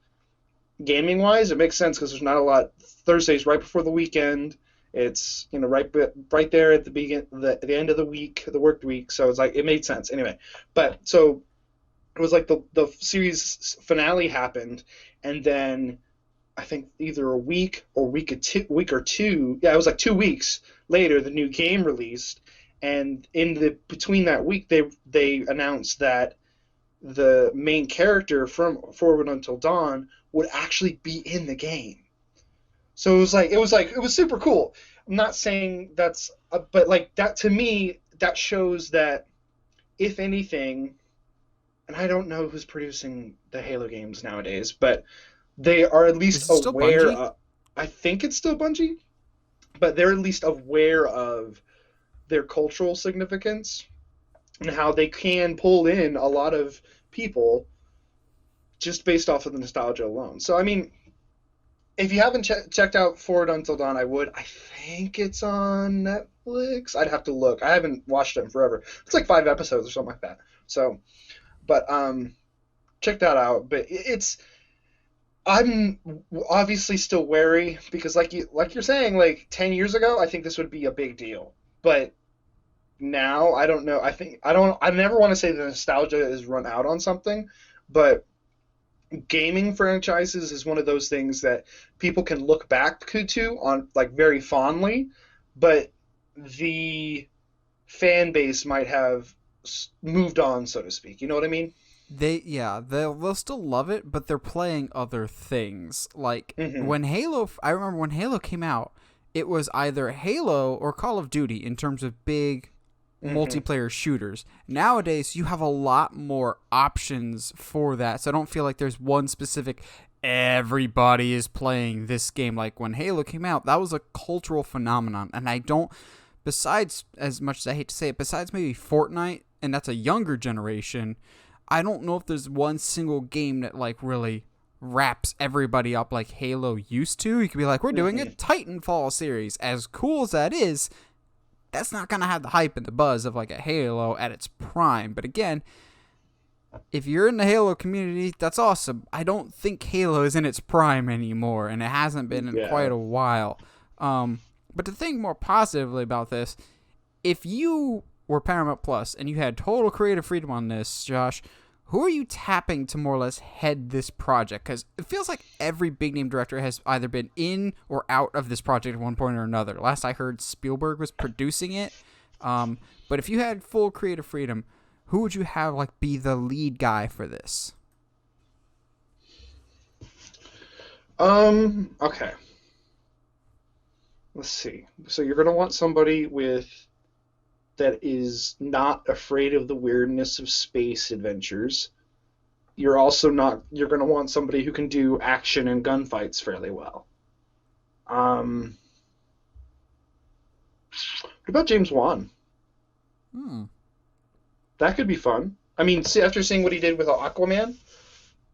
gaming wise it makes sense because there's not a lot. Thursday's right before the weekend, It's right there at the end of the week, the work week. So it's like it made sense anyway. But so it was like the series finale happened, and then I think either a week or two. Yeah, it was like 2 weeks later the new game released, and in the between that week they announced that the main character from Forward Until Dawn would actually be in the game. So it was super cool. I'm not saying but like that to me that shows that if anything, and I don't know who's producing the Halo games nowadays, but they are at Is least it still aware Bungie? of, I think it's still Bungie, but they're at least aware of their cultural significance and how they can pull in a lot of people just based off of the nostalgia alone. So I mean, if you haven't checked out Forward Until Dawn, I would. I think it's on Netflix. I'd have to look. I haven't watched it in forever. It's like 5 episodes or something like that. So, but check that out. But I'm obviously still wary because like you're saying, like 10 years ago, I think this would be a big deal. But now I don't know. I never want to say the nostalgia is run out on something, but gaming franchises is one of those things that people can look back to on like very fondly, but the fan base might have moved on, so to speak. You know what I mean? They'll still love it, but they're playing other things. Like Hmm. I remember when Halo came out, it was either Halo or Call of Duty in terms of big Hmm. multiplayer shooters. Nowadays, you have a lot more options for that, so I don't feel like there's one specific everybody is playing this game. Like when Halo came out, that was a cultural phenomenon, and I don't, besides, as much as I hate to say it, besides maybe Fortnite, and that's a younger generation, I don't know if there's one single game that like really wraps everybody up like Halo used to. You could be like, we're doing a Hmm. Titanfall series. As cool as that is, that's not going to have the hype and the buzz of like a Halo at its prime. But again, if you're in the Halo community, that's awesome. I don't think Halo is in its prime anymore, and it hasn't been in Yeah. quite a while. But to think more positively about this, if you were Paramount Plus and you had total creative freedom on this, Josh, who are you tapping to more or less head this project? Because it feels like every big name director has either been in or out of this project at one point or another. Last I heard, Spielberg was producing it. But if you had full creative freedom, who would you have like be the lead guy for this? Okay. Let's see. So you're gonna want somebody with that is not afraid of the weirdness of space adventures. You're also not. You're gonna want somebody who can do action and gunfights fairly well. What about James Wan? Hmm, That could be fun. I mean, see, after seeing what he did with Aquaman,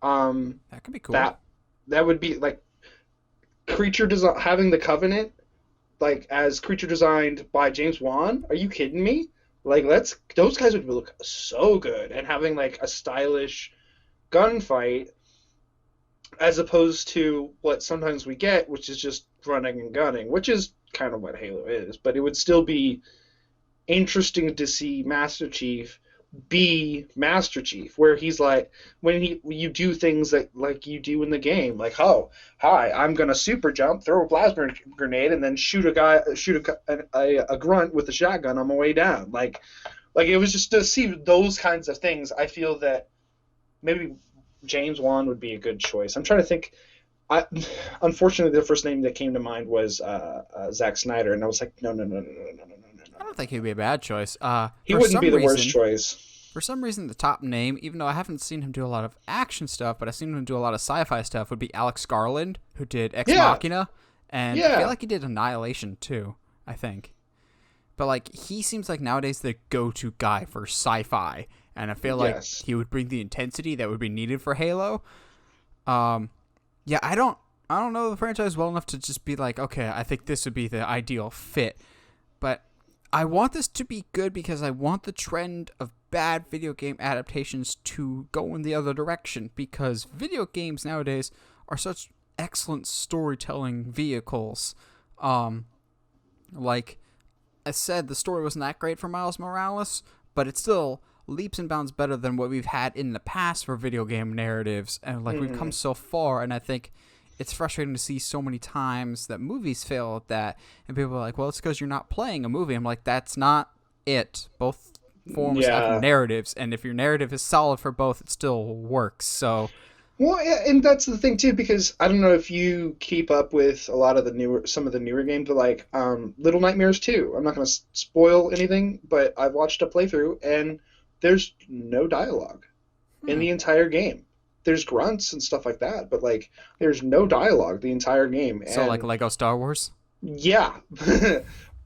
um, that could be cool. that that would be like creature design having the Covenant like as creature designed by James Wan. Are you kidding me? Like let's those guys would look so good and having like a stylish gunfight as opposed to what sometimes we get, which is just running and gunning, which is kind of what Halo is, but it would still be interesting to see Master Chief be Master Chief, where he's like when you do things that like you do in the game, like oh hi, I'm gonna super jump, throw a plasma grenade, and then shoot a grunt with a shotgun on my way down. Like it was just to see those kinds of things. I feel that maybe James Wan would be a good choice. I'm trying to think. I unfortunately the first name that came to mind was Zack Snyder, and I was like, no, no, no, no, no, no, no, no, I no, don't no. think he'd be a bad choice. He wouldn't be the worst choice. For some reason, the top name, even though I haven't seen him do a lot of action stuff, but I've seen him do a lot of sci-fi stuff, would be Alex Garland, who did Ex Yeah, Machina, and I feel yeah, like he did Annihilation too. I think, but like he seems like nowadays the go-to guy for sci-fi, and I feel like yes. he would bring the intensity that would be needed for Halo. Um, yeah, I don't know the franchise well enough to just be like, okay, I think this would be the ideal fit, but I want this to be good because I want the trend of bad video game adaptations to go in the other direction, because video games nowadays are such excellent storytelling vehicles. Um, Like I said, the story wasn't that great for Miles Morales, but it's still leaps and bounds better than what we've had in the past for video game narratives. And like we've come so far, and I think it's frustrating to see so many times that movies fail at that, and people are like, well, it's because you're not playing a movie. I'm like, that's not it. Both forms have narratives, and if your narrative is solid for both, it still works. So well, yeah, and that's the thing too, because I don't know if you keep up with a lot of some of the newer games, but like Little Nightmares 2. I'm not going to spoil anything, but I've watched a playthrough, and there's no dialogue in the entire game. There's grunts and stuff like that, but like there's no dialogue the entire game. So like Lego Star Wars? Yeah.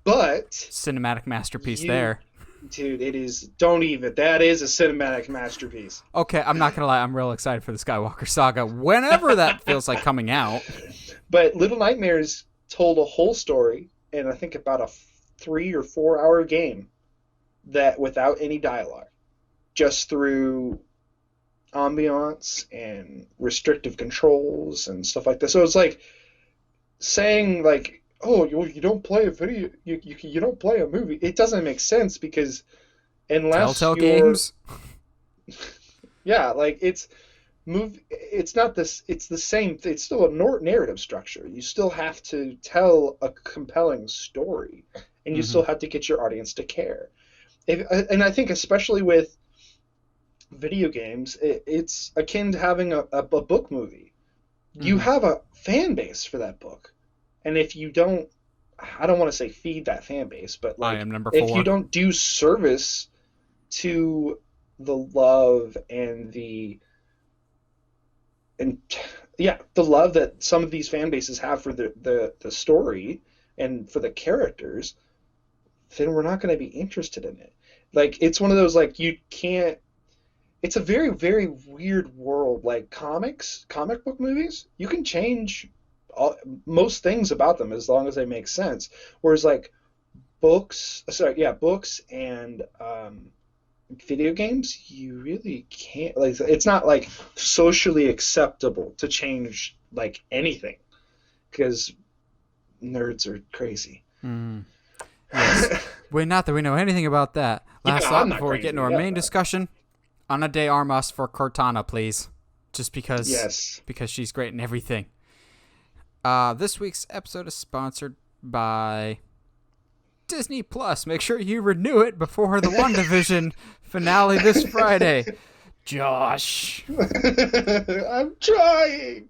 But cinematic masterpiece there. Dude, it is. Don't even. That is a cinematic masterpiece. Okay, I'm not gonna lie. I'm real excited for the Skywalker Saga whenever that feels like coming out. But Little Nightmares told a whole story in I think about a 3 or 4 hour game that without any dialogue, just through ambiance and restrictive controls and stuff like that. So it's like saying like, oh, you don't play a video, you don't play a movie. It doesn't make sense because unless Telltale games. Yeah, like it's not this. It's the same. It's still a narrative structure. You still have to tell a compelling story, and you still have to get your audience to care. And I think especially with video games, it's akin to having a book movie. You have a fan base for that book. And if you don't, I don't want to say feed that fan base, but like, I am number 4. If you don't do service to the love and the love that some of these fan bases have for the story and for the characters, then we're not going to be interested in it. Like, it's one of those, like, you can't, it's a very, very weird world. Like comic book movies, you can change most things about them as long as they make sense. Whereas like books and video games, you really can't. Like, it's not like socially acceptable to change like anything because nerds are crazy. Yes. Not that we know anything about that. Last thought before we get into our main discussion. Ana de Armas for Cortana, please. Just because she's great in everything. This week's episode is sponsored by Disney Plus. Make sure you renew it before the WandaVision finale this Friday. Josh. I'm trying.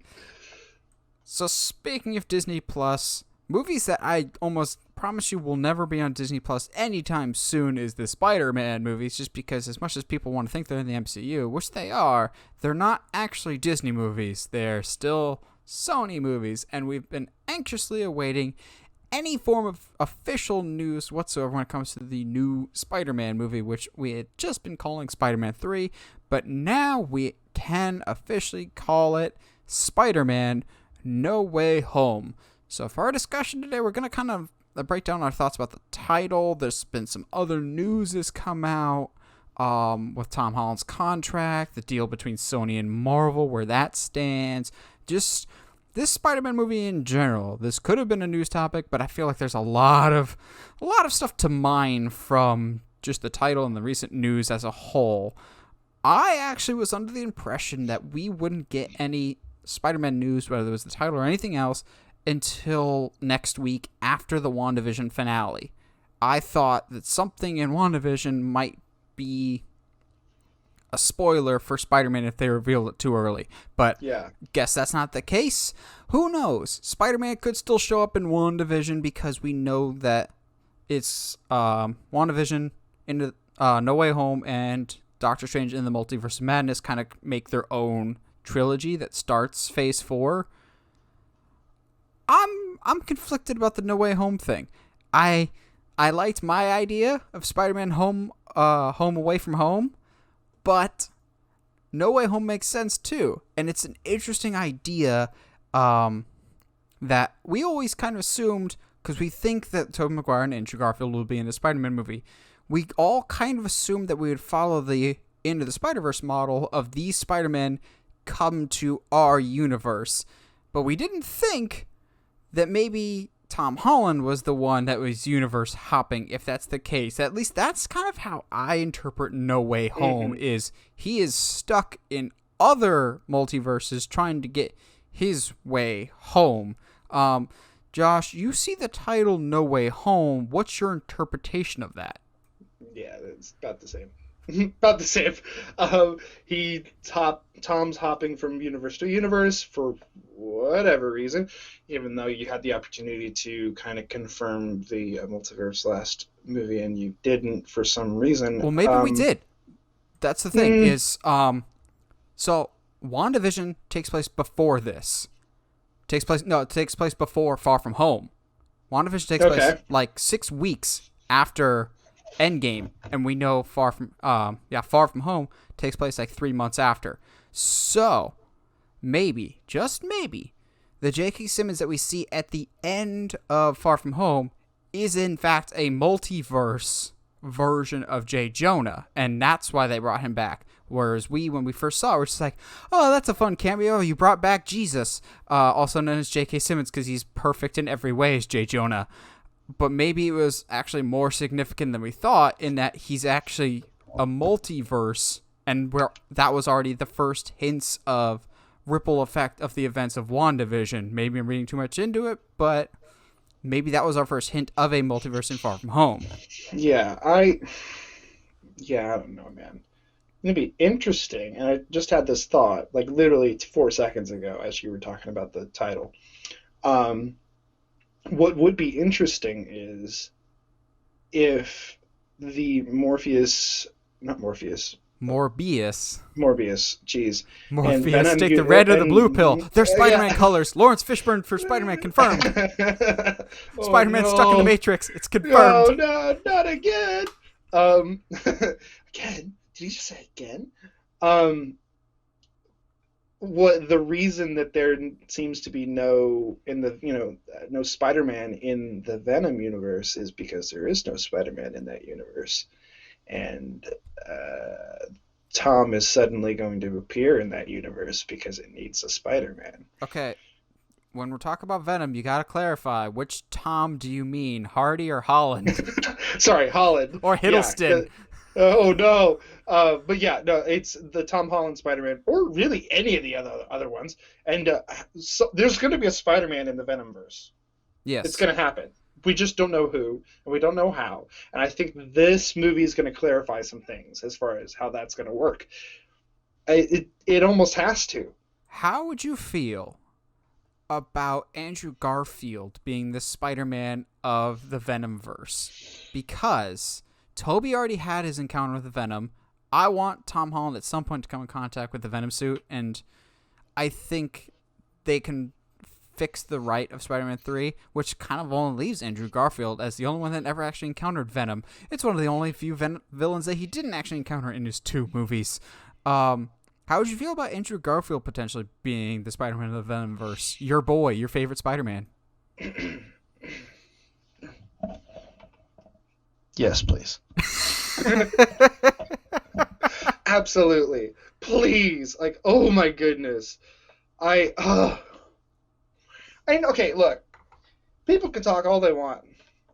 So speaking of Disney Plus, movies that I almost promise you will never be on Disney Plus anytime soon is the Spider-Man movies, just because as much as people want to think they're in the MCU, which they are, they're not actually Disney movies. They're still Sony movies, and we've been anxiously awaiting any form of official news whatsoever when it comes to the new Spider-Man movie, which we had just been calling Spider-Man 3, but now we can officially call it Spider-Man No Way Home. So for our discussion today, we're going to kind of break down our thoughts about the title. There's been some other news that's come out with Tom Holland's contract, the deal between Sony and Marvel, where that stands. Just this Spider-Man movie in general. This could have been a news topic, but I feel like there's a lot of stuff to mine from just the title and the recent news as a whole. I actually was under the impression that we wouldn't get any Spider-Man news, whether it was the title or anything else, until next week after the WandaVision finale. I thought that something in WandaVision might be a spoiler for Spider-Man if they revealed it too early. But guess that's not the case. Who knows? Spider-Man could still show up in WandaVision because we know that it's WandaVision into No Way Home and Doctor Strange in the Multiverse of Madness kind of make their own trilogy that starts Phase 4. I'm conflicted about the No Way Home thing. I liked my idea of Spider-Man home away from home, but No Way Home makes sense too, and it's an interesting idea that we always kind of assumed, because we think that Tobey Maguire and Andrew Garfield will be in the Spider-Man movie. We all kind of assumed that we would follow the Into the Spider-Verse model of these Spider-Men come to our universe, but we didn't think that maybe Tom Holland was the one that was universe hopping, if that's the case. At least that's kind of how I interpret No Way Home, is he is stuck in other multiverses trying to get his way home. Josh, you see the title No Way Home. What's your interpretation of that? Yeah, it's about the same. About the same. Tom's hopping from universe to universe for whatever reason, even though you had the opportunity to kind of confirm the multiverse last movie and you didn't for some reason. Well, maybe we did. That's the thing is, so WandaVision takes place before this. It takes place before Far From Home. WandaVision takes place like 6 weeks after Endgame, and we know Far From Home takes place like 3 months after. So maybe, just maybe, the J.K. Simmons that we see at the end of Far From Home is in fact a multiverse version of J. Jonah, and that's why they brought him back. Whereas when we first saw it, we're just like, oh, that's a fun cameo. You brought back Jesus, also known as J.K. Simmons, because he's perfect in every way as J. Jonah. But maybe it was actually more significant than we thought, in that he's actually a multiverse, and that was already the first hints of ripple effect of the events of WandaVision. Maybe I'm reading too much into it, but maybe that was our first hint of a multiverse in Far From Home. Yeah, I don't know, man. It's going to be interesting, and I just had this thought, like literally 4 seconds ago as you were talking about the title. What would be interesting is if the Morbius, geez. Morbius, take the red or the blue pill. They're Spider-Man colors. Lawrence Fishburne for Spider-Man confirmed. Spider-Man stuck in the Matrix. It's confirmed. No, not again. Again? Did he just say again? What the reason that there seems to be no Spider-Man in the Venom universe is because there is no Spider-Man in that universe, and Tom is suddenly going to appear in that universe because it needs a Spider-Man. Okay, when we're talking about Venom, you gotta clarify, which Tom do you mean, Hardy or Holland? Sorry, Holland or Hiddleston. Oh no, but yeah, no, it's the Tom Holland Spider-Man, or really any of the other ones. And so there's going to be a Spider-Man in the Venomverse. Yes, it's going to happen. We just don't know who, and we don't know how. And I think this movie is going to clarify some things as far as how that's going to work. It almost has to. How would you feel about Andrew Garfield being the Spider-Man of the Venomverse? Because Toby already had his encounter with the Venom. I want Tom Holland at some point to come in contact with the Venom suit, and I think they can fix the right of Spider-Man 3, which kind of only leaves Andrew Garfield as the only one that ever actually encountered Venom. It's one of the only few villains that he didn't actually encounter in his 2 movies. How would you feel about Andrew Garfield potentially being the Spider-Man of the Venomverse? Your boy, your favorite Spider-Man. Yes, please. Absolutely. Please. Like, oh my goodness. Okay, look. People can talk all they want.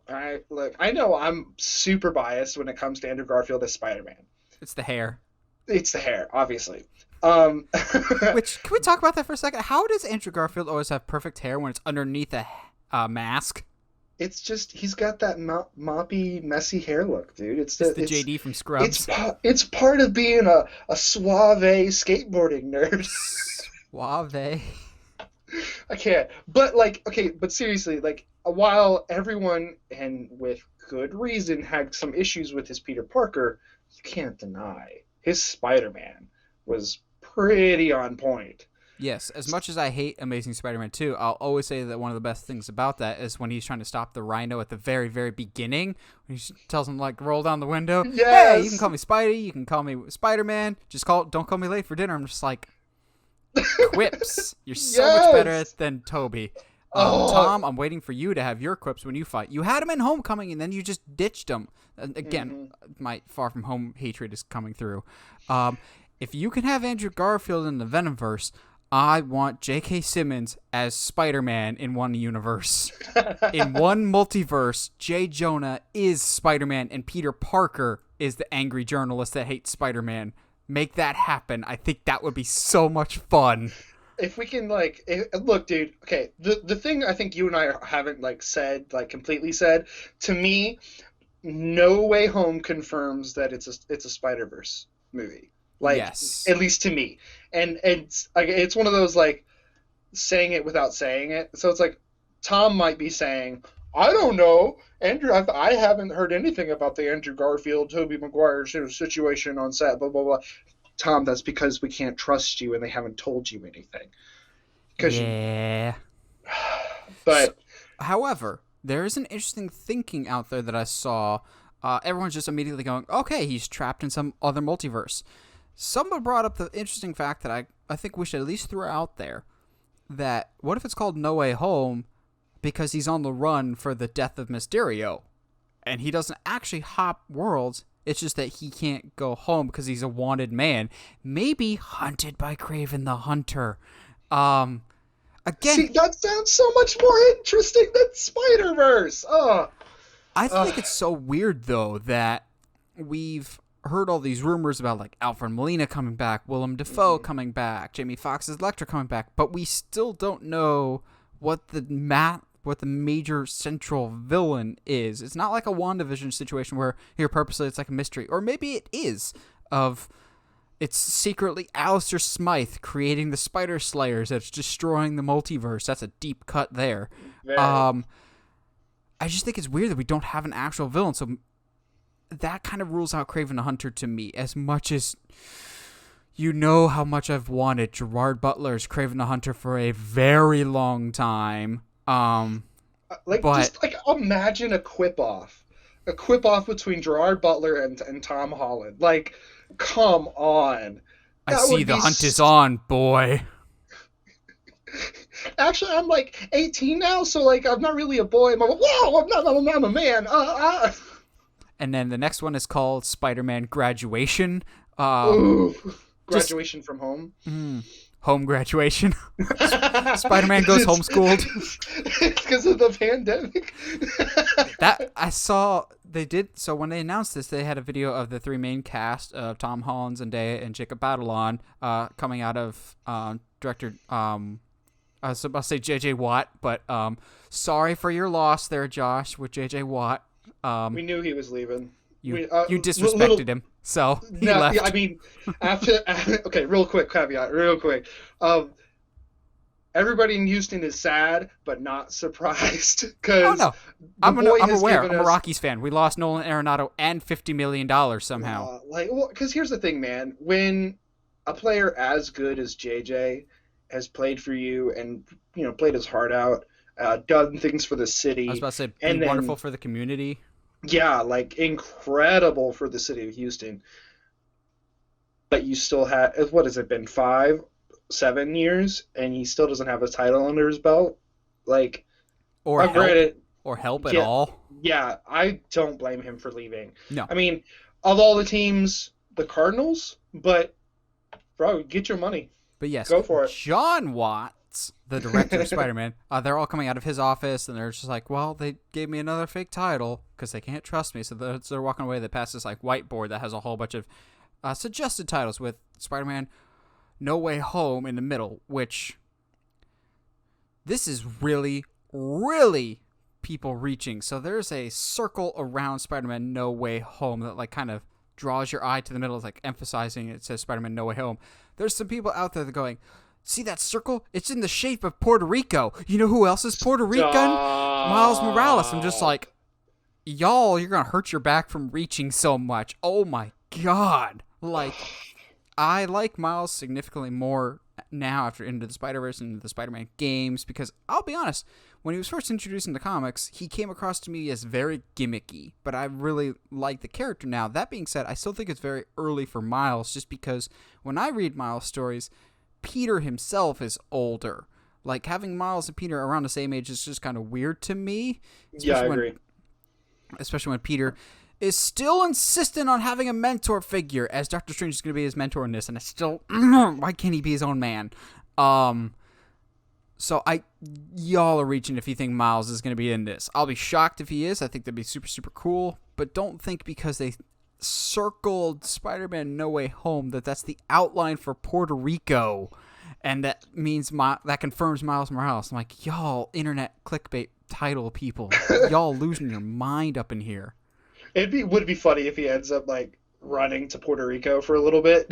All right? Look, I know I'm super biased when it comes to Andrew Garfield as Spider-Man. It's the hair. It's the hair, obviously. Which, can we talk about that for a second? How does Andrew Garfield always have perfect hair when it's underneath a mask? It's just, he's got that moppy, messy hair look, dude. It's the JD from Scrubs. It's part of being a suave skateboarding nerd. Suave. I can't. But but seriously, like, while everyone, and with good reason, had some issues with his Peter Parker, you can't deny his Spider-Man was pretty on point. Yes, as much as I hate Amazing Spider-Man 2, I'll always say that one of the best things about that is when he's trying to stop the Rhino at the very, very beginning. When he tells him, like, roll down the window. Yes! Hey, you can call me Spidey, you can call me Spider-Man, don't call me late for dinner. I'm just like, quips. You're so much better than Toby. Tom, I'm waiting for you to have your quips when you fight. You had him in Homecoming, and then you just ditched him. And again, my Far From Home hatred is coming through. If you can have Andrew Garfield in the Venomverse, I want J.K. Simmons as Spider-Man in one universe. In one multiverse, J. Jonah is Spider-Man and Peter Parker is the angry journalist that hates Spider-Man. Make that happen. I think that would be so much fun. If we can, look, dude, okay, the thing I think you and I haven't, said, completely said, to me, No Way Home confirms that it's a Spider-Verse movie. Yes. At least to me. And it's one of those, saying it without saying it. So it's like, Tom might be saying, I don't know, Andrew, I haven't heard anything about the Andrew Garfield, Tobey Maguire situation on set, blah, blah, blah. Tom, that's because we can't trust you and they haven't told you anything. Yeah. But... However, there is an interesting thinking out there that I saw. Everyone's just immediately going, okay, he's trapped in some other multiverse. Someone brought up the interesting fact that I think we should at least throw out there, that what if it's called No Way Home because he's on the run for the death of Mysterio, and he doesn't actually hop worlds, it's just that he can't go home because he's a wanted man, maybe hunted by Kraven the Hunter. Again, see, that sounds so much more interesting than Spider-Verse. I think it's so weird, though, that we've heard all these rumors about, Alfred Molina coming back, Willem Dafoe coming back, Jamie Foxx's Lecter coming back, but we still don't know what the major central villain is. It's not like a WandaVision situation where here purposely it's like a mystery, or maybe it is it's secretly Alistair Smythe creating the Spider Slayers that's destroying the multiverse. That's a deep cut there. Very. I just think it's weird that we don't have an actual villain, so that kind of rules out Kraven the Hunter to me, as much as you know how much I've wanted Gerard Butler's Kraven the Hunter for a very long time. Just imagine a quip-off between Gerard Butler and Tom Holland. Come on. I see the hunt is on, boy. Actually, I'm 18 now, so I'm not really a boy. I'm a man. And then the next one is called Spider-Man Graduation. Ooh, graduation from home. Home graduation. Spider-Man goes homeschooled. It's because of the pandemic. That I saw they did. So when they announced this, they had a video of the three main cast of Tom Holland, Zendaya, and Jacob Batalon coming out of director. I was about to say J.J. Watt, but sorry for your loss there, Josh, with J.J. Watt. We knew he was leaving. You disrespected him, so he left. Yeah, I mean, okay, real quick caveat, everybody in Houston is sad, but not surprised. Oh no, I'm aware. I'm a Rockies fan. We lost Nolan Arenado and $50 million somehow. Because here's the thing, man. When a player as good as JJ has played for you and played his heart out, done things for the city, I was about to say, wonderful for the community. Yeah, incredible for the city of Houston. But you still have, what has it been, 5-7 years, and he still doesn't have a title under his belt? Or help at all? Yeah, I don't blame him for leaving. No. I mean, of all the teams, the Cardinals, but, bro, get your money. But yes, go for it. John Watts, the director of Spider-Man, they're all coming out of his office, and they're just like, well, they gave me another fake title because they can't trust me. So they're walking away. They pass this whiteboard that has a whole bunch of suggested titles with Spider-Man No Way Home in the middle, which this is really, really people reaching. So there's a circle around Spider-Man No Way Home that kind of draws your eye to the middle, emphasizing it says Spider-Man No Way Home. There's some people out there that are going, see that circle? It's in the shape of Puerto Rico. You know who else is Puerto Rican? Miles Morales. I'm just like, y'all, you're going to hurt your back from reaching so much. Oh my God. I like Miles significantly more now after Into the Spider-Verse and the Spider-Man games, because I'll be honest, when he was first introduced in the comics, he came across to me as very gimmicky, but I really like the character now. That being said, I still think it's very early for Miles, just because when I read Miles stories, Peter himself is older. Having Miles and Peter around the same age is just kind of weird to me. Yeah, I agree. Especially when Peter is still insistent on having a mentor figure, as Doctor Strange is going to be his mentor in this, and it's still, why can't he be his own man? So y'all are reaching if you think Miles is going to be in this. I'll be shocked if he is. I think that'd be super, super cool. But don't think because they circled Spider-Man No Way Home that's the outline for Puerto Rico. And that means that confirms Miles Morales. I'm like, y'all internet clickbait title people. Y'all losing your mind up in here. Would be funny if he ends up like running to Puerto Rico for a little bit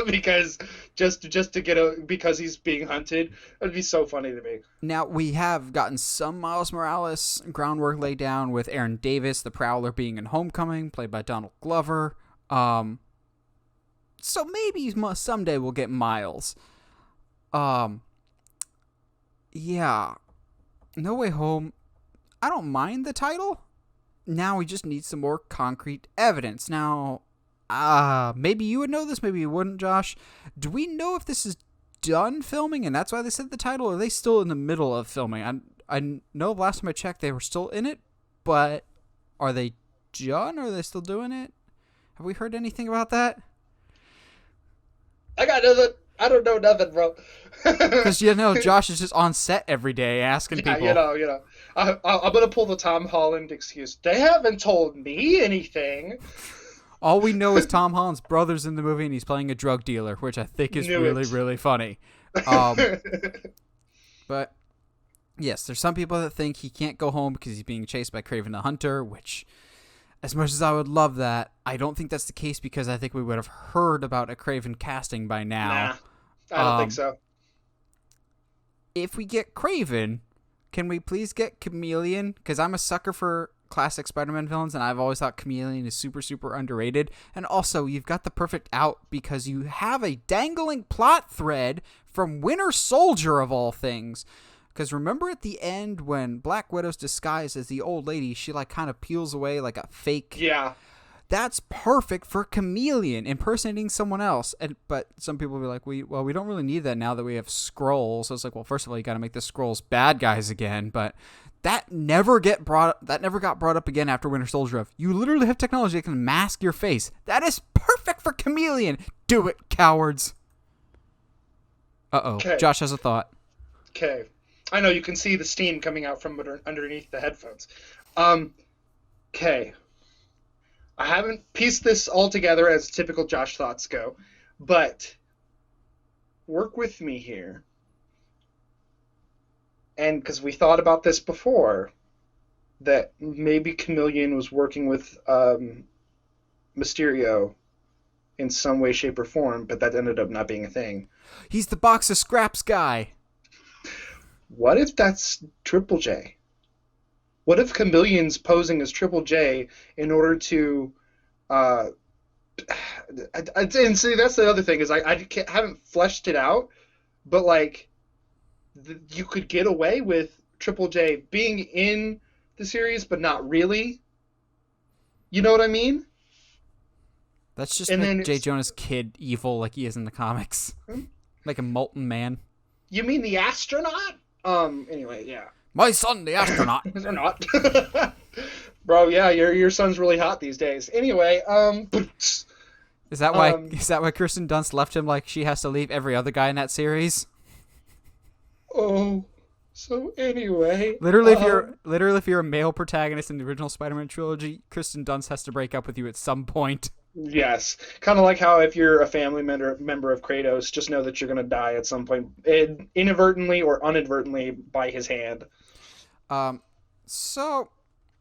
because just to get because he's being hunted. It'd be so funny to me. Now we have gotten some Miles Morales groundwork laid down with Aaron Davis, the Prowler, being in Homecoming, played by Donald Glover. So maybe someday we'll get Miles. Yeah, No Way Home. I don't mind the title. Now we just need some more concrete evidence. Now, maybe you would know this, maybe you wouldn't, Josh. Do we know if this is done filming and that's why they said the title, or are they still in the middle of filming? I know last time I checked they were still in it, but are they done, or are they still doing it? Have we heard anything about that? I got nothing. I don't know nothing, bro. Because, Josh is just on set every day asking people. You know. I'm going to pull the Tom Holland excuse. They haven't told me anything. All we know is Tom Holland's brother's in the movie and he's playing a drug dealer, which I think is really funny. But, yes, there's some people that think he can't go home because he's being chased by Kraven the Hunter, which, as much as I would love that, I don't think that's the case because I think we would have heard about a Kraven casting by now. Nah, I don't think so. If we get Kraven, can we please get Chameleon? Because I'm a sucker for classic Spider-Man villains, and I've always thought Chameleon is super, super underrated. And also, you've got the perfect out because you have a dangling plot thread from Winter Soldier, of all things. Because remember at the end when Black Widow's disguised as the old lady, she kind of peels away like a fake... Yeah. That's perfect for Chameleon impersonating someone else. But some people will be like, we don't really need that now that we have Skrulls. So it's like, well, first of all, you got to make the Skrulls bad guys again. But that never got brought up again after Winter Soldier. You literally have technology that can mask your face. That is perfect for Chameleon. Do it, cowards. Uh-oh. Kay. Josh has a thought. Okay. I know you can see the steam coming out from underneath the headphones. Okay. I haven't pieced this all together as typical Josh thoughts go, but work with me here. And because we thought about this before, that maybe Chameleon was working with Mysterio in some way, shape, or form, but that ended up not being a thing. He's the box of scraps guy. What if that's Triple J? What if Chameleon's posing as Triple J in order to, and see, that's the other thing is I haven't fleshed it out, but you could get away with Triple J being in the series, but not really. You know what I mean? That's just make J. Jonah's kid evil like he is in the comics, like a molten man. You mean the astronaut? Anyway, yeah. My son, the astronaut. They're not. Bro, yeah, your son's really hot these days. Anyway, Is that why Kirsten Dunst left him like she has to leave every other guy in that series? Oh, so anyway. Literally, if you're a male protagonist in the original Spider-Man trilogy, Kirsten Dunst has to break up with you at some point. Yes, kind of like how if you're a family member of Kratos, just know that you're going to die at some point, inadvertently or inadvertently by his hand. So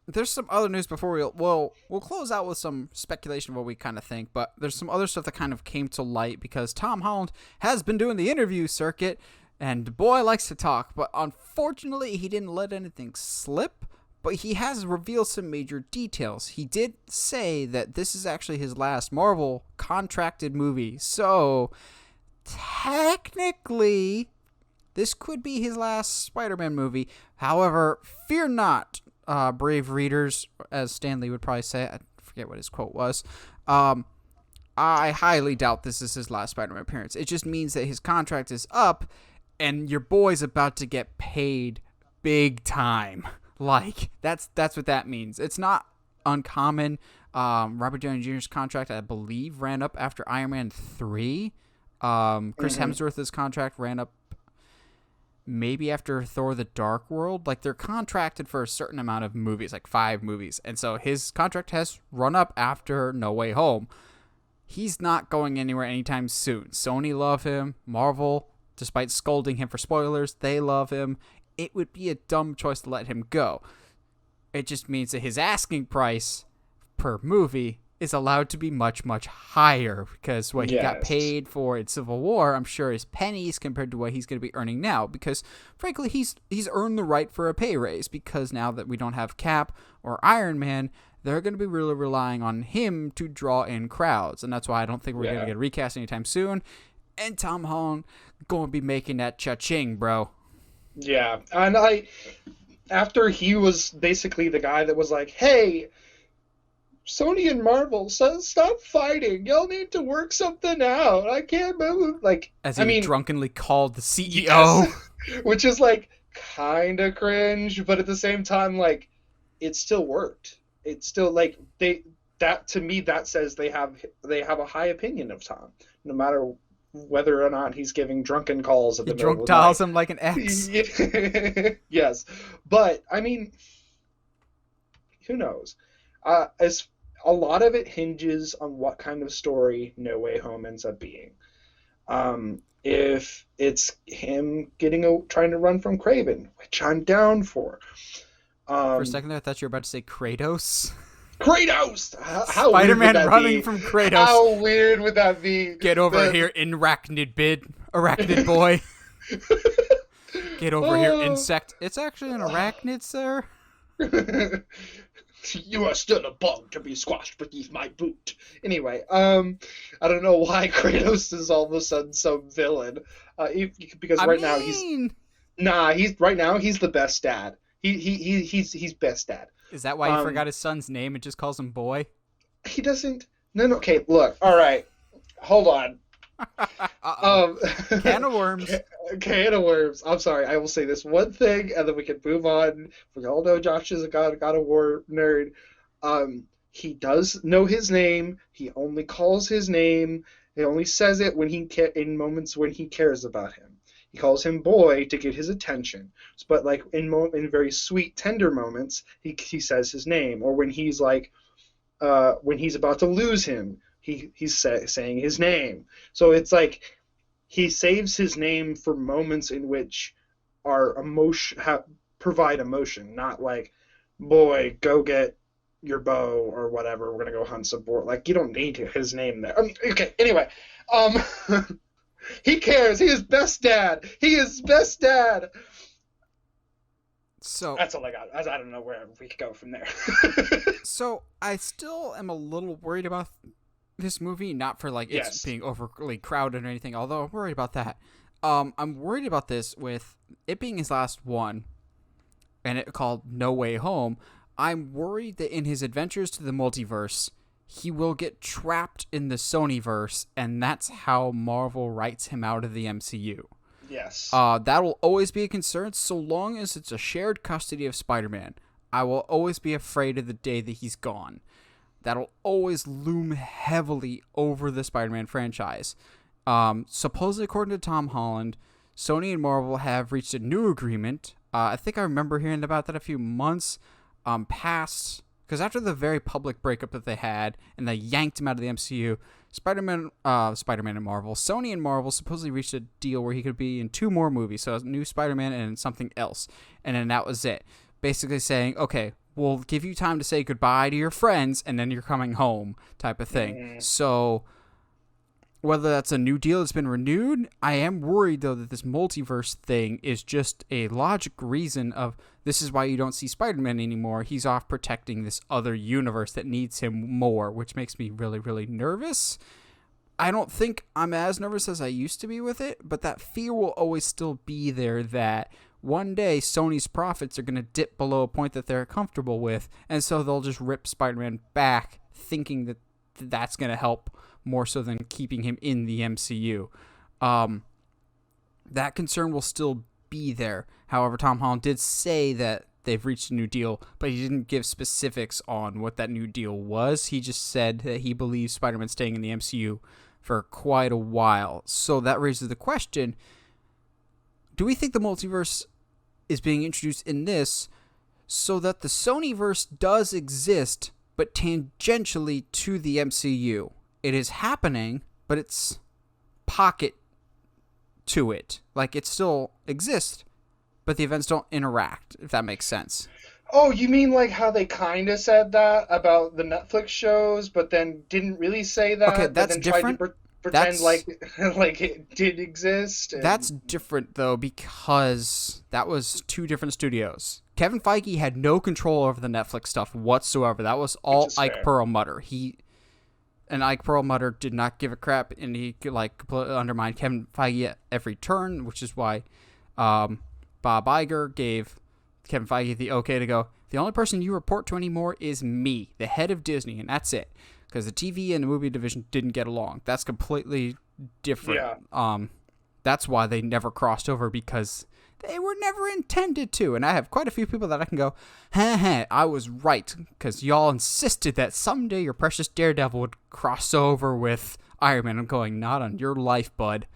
there's some other news before we'll close out with some speculation of what we kind of think, but there's some other stuff that kind of came to light because Tom Holland has been doing the interview circuit, and boy likes to talk, but unfortunately he didn't let anything slip, but he has revealed some major details. He did say that this is actually his last Marvel contracted movie, so technically this could be his last Spider-Man movie. However, fear not, brave readers, as Stan Lee would probably say. I forget what his quote was. I highly doubt this is his last Spider-Man appearance. It just means that his contract is up, and your boy's about to get paid big time. That's what that means. It's not uncommon. Robert Downey Jr.'s contract, I believe, ran up after Iron Man 3. Chris Hemsworth's contract ran up maybe after Thor: The Dark World. Like, they're contracted for a certain amount of movies, like 5 movies. And so his contract has run up after No Way Home. He's not going anywhere anytime soon. Sony love him. Marvel, despite scolding him for spoilers, they love him. It would be a dumb choice to let him go. It just means that his asking price per movie is allowed to be much, much higher, because what he got paid for in Civil War, I'm sure, is pennies compared to what he's going to be earning now, because frankly he's earned the right for a pay raise, because now that we don't have Cap or Iron Man, they're going to be really relying on him to draw in crowds, and that's why I don't think we're going to get a recast anytime soon. And Tom Holland going to be making that cha-ching, bro. Yeah, and after he was basically the guy that was like, hey, Sony and Marvel, stop fighting. Y'all need to work something out. I can't move. Like, as he drunkenly called the CEO. Yes, which is, like, kind of cringe, but at the same time, like, it still worked. It's still, like, to me, that says they have a high opinion of Tom, no matter whether or not he's giving drunken calls at the middle of the night. He drunk dials him like an ex. Yes. But, I mean, who knows? As a lot of it hinges on what kind of story No Way Home ends up being. If it's him trying to run from Kraven, which I'm down for. For a second there, I thought you were about to say Kratos. Kratos! How Spider-Man weird would that running be? from Kratos. How weird would that be? Get over here, arachnid boy. Get over here, insect. It's actually an arachnid, sir. You are still a bug to be squashed beneath my boot. Anyway, I don't know why Kratos is all of a sudden some villain. Because now he's the best dad. He's best dad. Is that why he forgot his son's name and just calls him boy? He doesn't. No. Okay, look. All right, hold on. Can of worms. Can of worms. I'm sorry. I will say this one thing, and then we can move on. We all know Josh is a God of War nerd. He does know his name. He only calls his name. He only says it when in moments when he cares about him. He calls him boy to get his attention. But like in very sweet, tender moments, he says his name. Or when he's like, when he's about to lose him, he's saying his name. So it's like he saves his name for moments in which our provide emotion, not like, boy, go get your bow or whatever. We're gonna go hunt some boar. Like, you don't need his name there. Okay. Anyway, he cares. He is best dad. So that's all I got. I don't know where we could go from there. So I still am a little worried about this movie, not for like it's being overly crowded or anything, although I'm worried about that. I'm worried about this with it being his last one, and it called No Way Home. I'm worried that in his adventures to the multiverse, he will get trapped in the Sonyverse, and that's how Marvel writes him out of the MCU. Yes. That will always be a concern so long as it's a shared custody of Spider-Man. I will always be afraid of the day that he's gone. That'll always loom heavily over the Spider-Man franchise. Supposedly, according to Tom Holland, Sony and Marvel have reached a new agreement. I think I remember hearing about that a few months past, because after the very public breakup that they had, and they yanked him out of the MCU, Spider-Man and Marvel, Sony and Marvel supposedly reached a deal where he could be in 2 more movies, so a new Spider-Man and something else, and then that was it. Basically saying, okay, we'll give you time to say goodbye to your friends, and then you're coming home, type of thing. Mm-hmm. So whether that's a new deal that's been renewed, I am worried, though, that this multiverse thing is just a logic reason of this is why you don't see Spider-Man anymore. He's off protecting this other universe that needs him more, which makes me really, really nervous. I don't think I'm as nervous as I used to be with it, but that fear will always still be there that one day Sony's profits are going to dip below a point that they're comfortable with, and so they'll just rip Spider-Man back, thinking that that's going to help more so than keeping him in the MCU. That concern will still be there. However, Tom Holland did say that they've reached a new deal, but he didn't give specifics on what that new deal was. He just said that he believes Spider-Man staying in the MCU for quite a while. So that raises the question, do we think the multiverse is being introduced in this so that the Sonyverse does exist, but tangentially to the MCU? It is happening, but it's pocket to it. Like, it still exists, but the events don't interact, if that makes sense. Oh, you mean like how they kind of said that about the Netflix shows, but then didn't really say that, Okay, but that's then different. tried to pretend like like it did exist? And... That's different, though, because that was two different studios. Kevin Feige had no control over the Netflix stuff whatsoever. That was all Ike fair. Perlmutter. And Ike Perlmutter did not give a crap, and he like completely undermined Kevin Feige at every turn, which is why Bob Iger gave Kevin Feige the okay to go, the only person you report to anymore is me, the head of Disney, and that's it. Because the TV and the movie division didn't get along. That's completely different. Yeah. That's why they never crossed over, because they were never intended to. And I have quite a few people that I can go, I was right, because y'all insisted that someday your precious Daredevil would cross over with Iron Man. I'm going, not on your life, bud.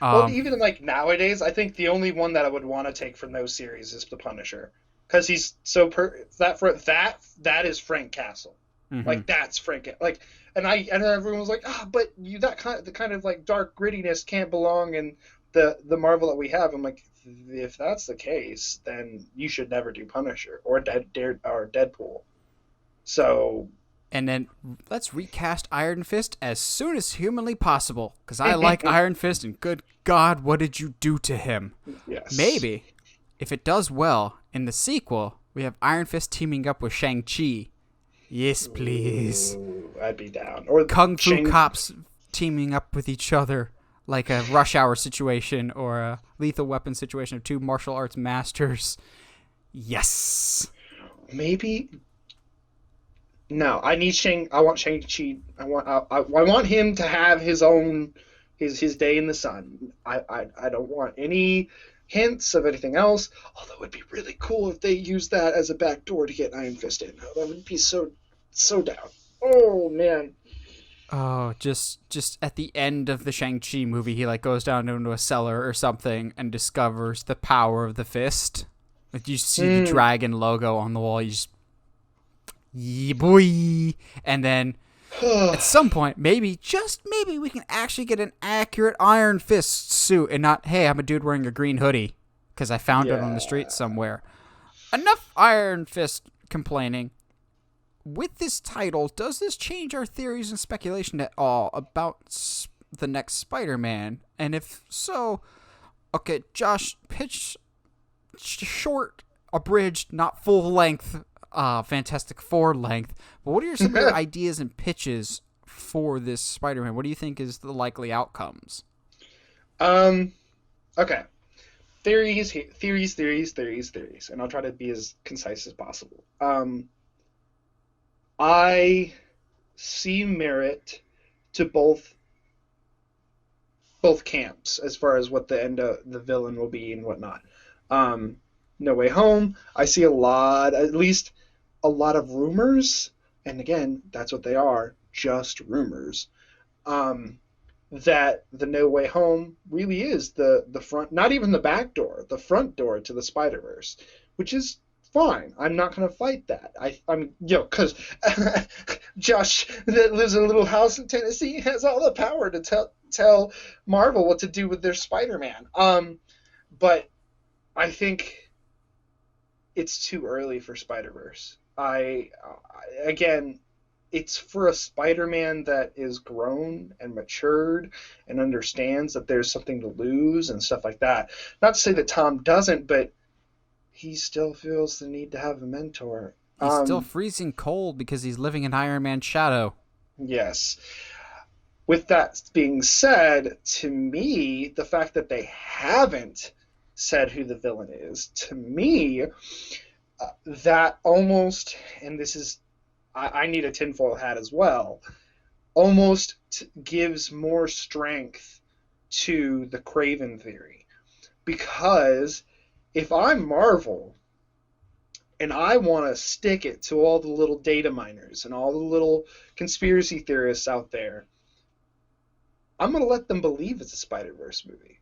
Well, even like nowadays, I think the only one that I would want to take from those series is the Punisher, because he's so that is Frank Castle, like that's Frank, like, and everyone was like, but you the kind of like dark grittiness can't belong in the Marvel that we have. I'm like, if that's the case, then you should never do Punisher or Deadpool. So. And then let's recast Iron Fist as soon as humanly possible, because I like Iron Fist, and good God, what did you do to him? Yes. Maybe, if it does well, in the sequel, we have Iron Fist teaming up with Shang-Chi. Yes, please. Ooh, I'd be down. Or Kung Fu cops teaming up with each other, like a Rush Hour situation or a Lethal Weapon situation of two martial arts masters. Yes. Maybe... No, I want Shang-Chi. I want him to have his own his day in the sun. I don't want any hints of anything else. Although it'd be really cool if they used that as a backdoor to get Iron Fist in. That would be so down. Oh man. Oh, just at the end of the Shang-Chi movie, he like goes down into a cellar or something and discovers the power of the fist. Like, you see the dragon logo on the wall. You just, yeah, boy. And then at some point, maybe, just maybe, we can actually get an accurate Iron Fist suit and not, hey, I'm a dude wearing a green hoodie because I found it on the street somewhere. Enough Iron Fist complaining. With this title, does this change our theories and speculation at all about the next Spider-Man? And if so, okay, Josh, pitch short, abridged, not full length, Fantastic Four length. But what are some of your ideas and pitches for this Spider-Man? What do you think is the likely outcomes? Okay. Theories, and I'll try to be as concise as possible. I see merit to both camps as far as what the end of the villain will be and whatnot. No Way Home, I see at least a lot of rumors, and again, that's what they are, just rumors, that the No Way Home really is the front, not even the back door, the front door to the Spider-Verse, which is fine. I'm not going to fight that. Because Josh that lives in a little house in Tennessee has all the power to tell Marvel what to do with their Spider-Man. But I think it's too early for Spider-Verse. Again, it's for a Spider-Man that is grown and matured and understands that there's something to lose and stuff like that. Not to say that Tom doesn't, but he still feels the need to have a mentor. He's still freezing cold because he's living in Iron Man's shadow. Yes. With that being said, to me, the fact that they haven't said who the villain is, to me, that almost, and this is, I need a tinfoil hat as well, almost gives more strength to the Kraven theory. Because if I'm Marvel and I want to stick it to all the little data miners and all the little conspiracy theorists out there, I'm gonna let them believe it's a Spider-Verse movie.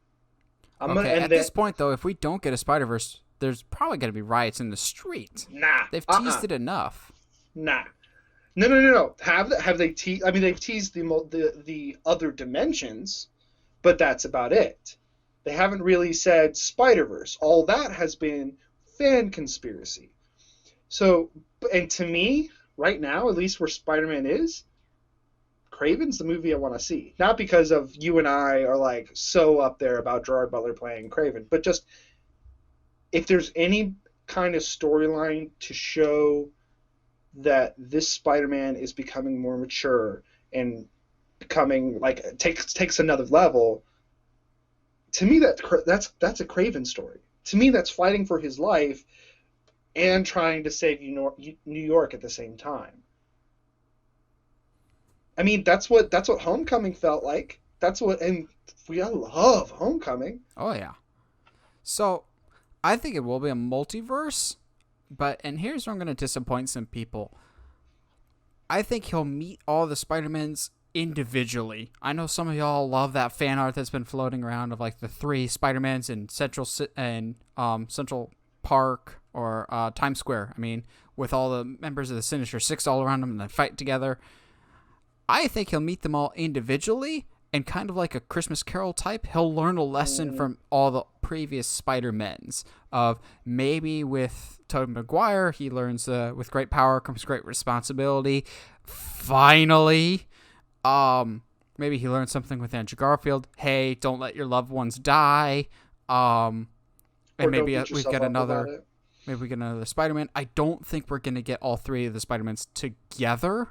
At this point, though, if we don't get a Spider-Verse, there's probably going to be riots in the streets. Nah. They've teased it enough. Nah. No. Have they teased? I mean, they've teased the other dimensions, but that's about it. They haven't really said Spider-Verse. All that has been fan conspiracy. So, and to me, right now, at least where Spider-Man is, Kraven's the movie I want to see. Not because of you and I are like so up there about Gerard Butler playing Kraven, but just if there's any kind of storyline to show that this Spider-Man is becoming more mature and becoming like takes another level, to me that's a Kraven story. To me, that's fighting for his life and trying to save New York at the same time. I mean, that's what Homecoming felt like. And we all love Homecoming. Oh yeah. So, I think it will be a multiverse, and here's where I'm going to disappoint some people. I think he'll meet all the Spider-Mans individually. I know some of y'all love that fan art that's been floating around of like the 3 Spider-Mans in Central Park or Times Square. I mean, with all the members of the Sinister Six all around him and they fight together. I think he'll meet them all individually, and kind of like a Christmas Carol type, he'll learn a lesson from all the previous Spider-Mans. Of maybe with Tobey Maguire, he learns with great power comes great responsibility. Finally. Maybe he learns something with Andrew Garfield. Hey, don't let your loved ones die. And maybe we get another Spider-Man. I don't think we're going to get all 3 of the Spider-Mans together.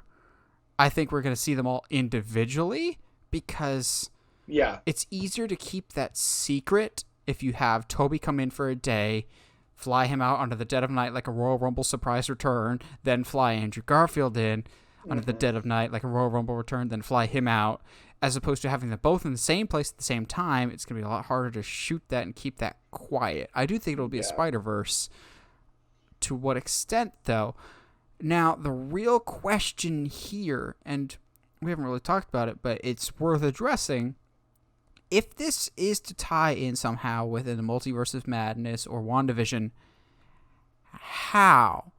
I think we're going to see them all individually because it's easier to keep that secret if you have Toby come in for a day, fly him out under the dead of night like a Royal Rumble surprise return, then fly Andrew Garfield in under the dead of night like a Royal Rumble return, then fly him out, as opposed to having them both in the same place at the same time. It's going to be a lot harder to shoot that and keep that quiet. I do think it'll be a Spider-Verse. To what extent, though? Now, the real question here, and we haven't really talked about it, but it's worth addressing, if this is to tie in somehow within the Multiverse of Madness or WandaVision, how?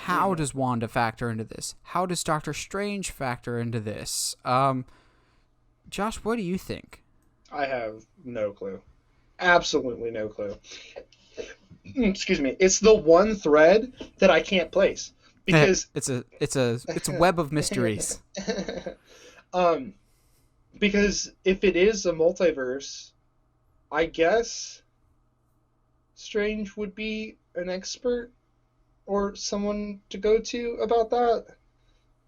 How does Wanda factor into this? How does Doctor Strange factor into this? Josh, what do you think? I have no clue. Absolutely no clue. Excuse me. It's the one thread that I can't place. Because it's a web of mysteries. Because if it is a multiverse, I guess Strange would be an expert or someone to go to about that.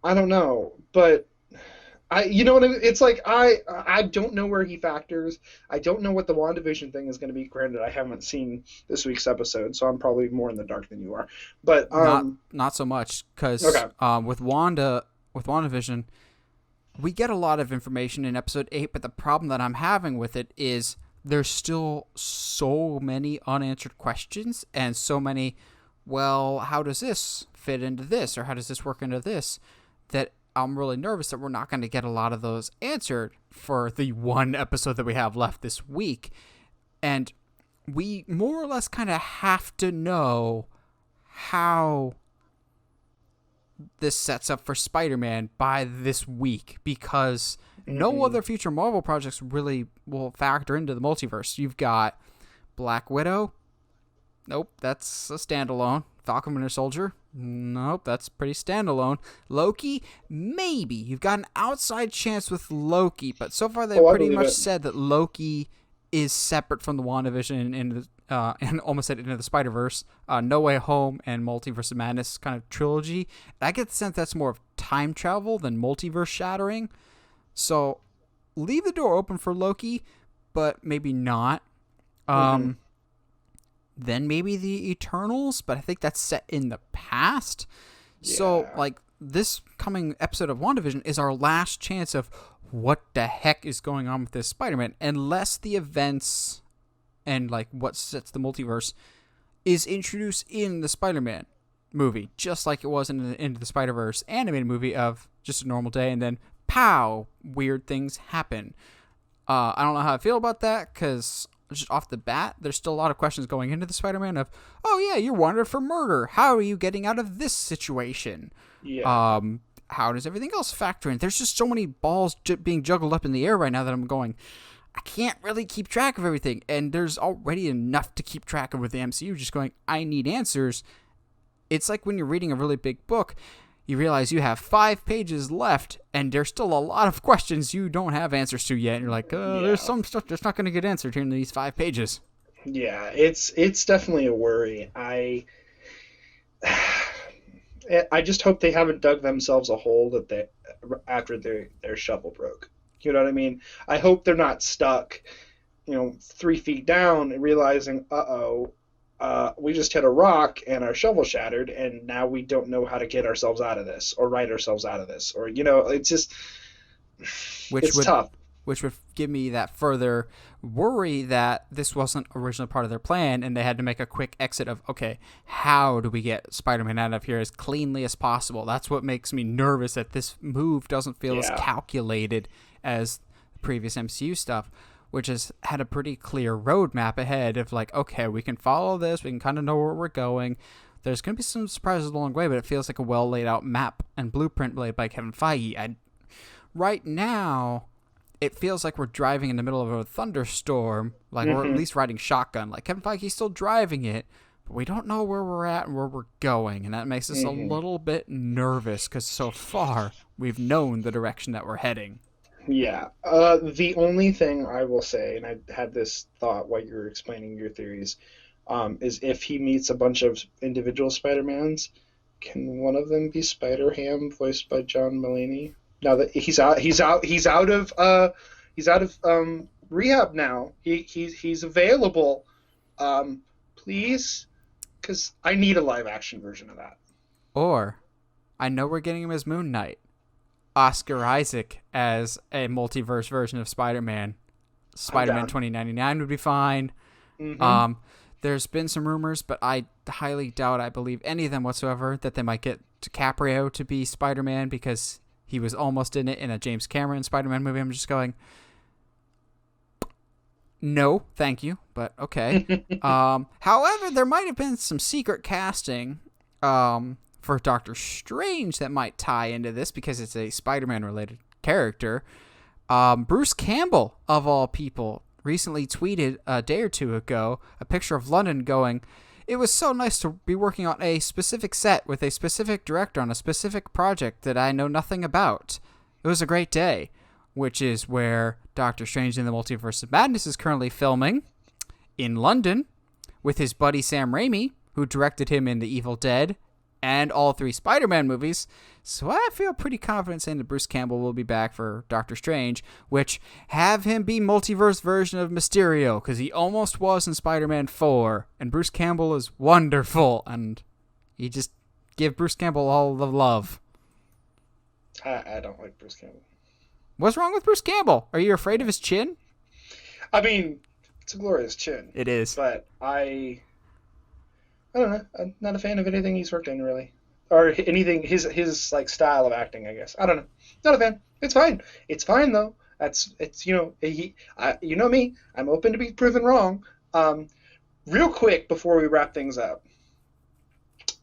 I don't know, but you know what I mean? It's like I don't know where he factors. I don't know what the WandaVision thing is going to be. Granted, I haven't seen this week's episode, so I'm probably more in the dark than you are. But not so much, because with WandaVision, we get a lot of information in episode 8. But the problem that I'm having with it is there's still so many unanswered questions and so many. Well, how does this fit into this, or how does this work into this? That I'm really nervous that we're not going to get a lot of those answered for the one episode that we have left this week. And we more or less kind of have to know how this sets up for Spider-Man by this week, because no other future Marvel projects really will factor into the multiverse. You've got Black Widow. Nope, that's a standalone. Falcon Winter Soldier. Nope, that's pretty standalone. Loki, maybe. You've got an outside chance with Loki, but so far they've pretty much said that Loki is separate from the WandaVision and almost said Into the Spider-Verse, No Way Home, and Multiverse of Madness kind of trilogy. I get the sense that's more of time travel than multiverse shattering. So leave the door open for Loki, but maybe not. Then maybe the Eternals, but I think that's set in the past. Yeah. So, like, this coming episode of WandaVision is our last chance of what the heck is going on with this Spider-Man, unless the events and, like, what sets the multiverse is introduced in the Spider-Man movie, just like it was in the Into the Spider-Verse animated movie of just a normal day, and then, pow, weird things happen. I don't know how I feel about that because just off the bat, there's still a lot of questions going into the Spider-Man of, oh yeah, you're wanted for murder. How are you getting out of this situation? Yeah. How does everything else factor in? There's just so many balls being juggled up in the air right now that I'm going, I can't really keep track of everything. And there's already enough to keep track of with the MCU just going, I need answers. It's like when you're reading a really big book, you realize you have 5 pages left, and there's still a lot of questions you don't have answers to yet. And you're like, there's some stuff that's not going to get answered here in these 5 pages. Yeah, it's definitely a worry. I just hope they haven't dug themselves a hole after their shovel broke. You know what I mean? I hope they're not stuck, 3 feet down and realizing, we just hit a rock and our shovel shattered, and now we don't know how to get ourselves out of this or write ourselves out of this, or it's just it's tough. Which would give me that further worry that this wasn't originally part of their plan, and they had to make a quick exit of, okay, how do we get Spider-Man out of here as cleanly as possible? That's what makes me nervous, that this move doesn't feel as calculated as the previous MCU stuff, which has had a pretty clear roadmap ahead of like, okay, we can follow this, we can kind of know where we're going. There's going to be some surprises along the way, but it feels like a well laid out map and blueprint laid by Kevin Feige. Right now, it feels like we're driving in the middle of a thunderstorm, like we're at least riding shotgun. Like Kevin Feige's still driving it, but we don't know where we're at and where we're going, and that makes us a little bit nervous because so far we've known the direction that we're heading. Yeah. The only thing I will say, and I had this thought while you were explaining your theories, is if he meets a bunch of individual Spider-Mans, can one of them be Spider-Ham, voiced by John Mulaney? Now that he's out of rehab now. He's available. Please, because I need a live action version of that. Or, I know we're getting him as Moon Knight. Oscar Isaac as a multiverse version of Spider-Man. Spider-Man 2099 would be fine. There's been some rumors, but I highly doubt I believe any of them whatsoever that they might get DiCaprio to be Spider-Man because he was almost in it in a James Cameron Spider-Man movie. I'm just going, no, thank you, but okay. However, there might have been some secret casting for Doctor Strange that might tie into this because it's a Spider-Man related character. Bruce Campbell, of all people, recently tweeted a day or two ago a picture of London going, it was so nice to be working on a specific set with a specific director on a specific project that I know nothing about. It was a great day, which is where Doctor Strange in the Multiverse of Madness is currently filming in London with his buddy Sam Raimi, who directed him in The Evil Dead and all 3 Spider-Man movies. So I feel pretty confident saying that Bruce Campbell will be back for Doctor Strange, which have him be multiverse version of Mysterio, because he almost was in Spider-Man 4, and Bruce Campbell is wonderful, and you just give Bruce Campbell all the love. I don't like Bruce Campbell. What's wrong with Bruce Campbell? Are you afraid of his chin? I mean, it's a glorious chin. It is. But I don't know. I'm not a fan of anything he's worked in, really. Or anything, his like style of acting, I guess. I don't know. Not a fan. It's fine. It's fine, though. It's you know me. I'm open to be proven wrong. Real quick, before we wrap things up,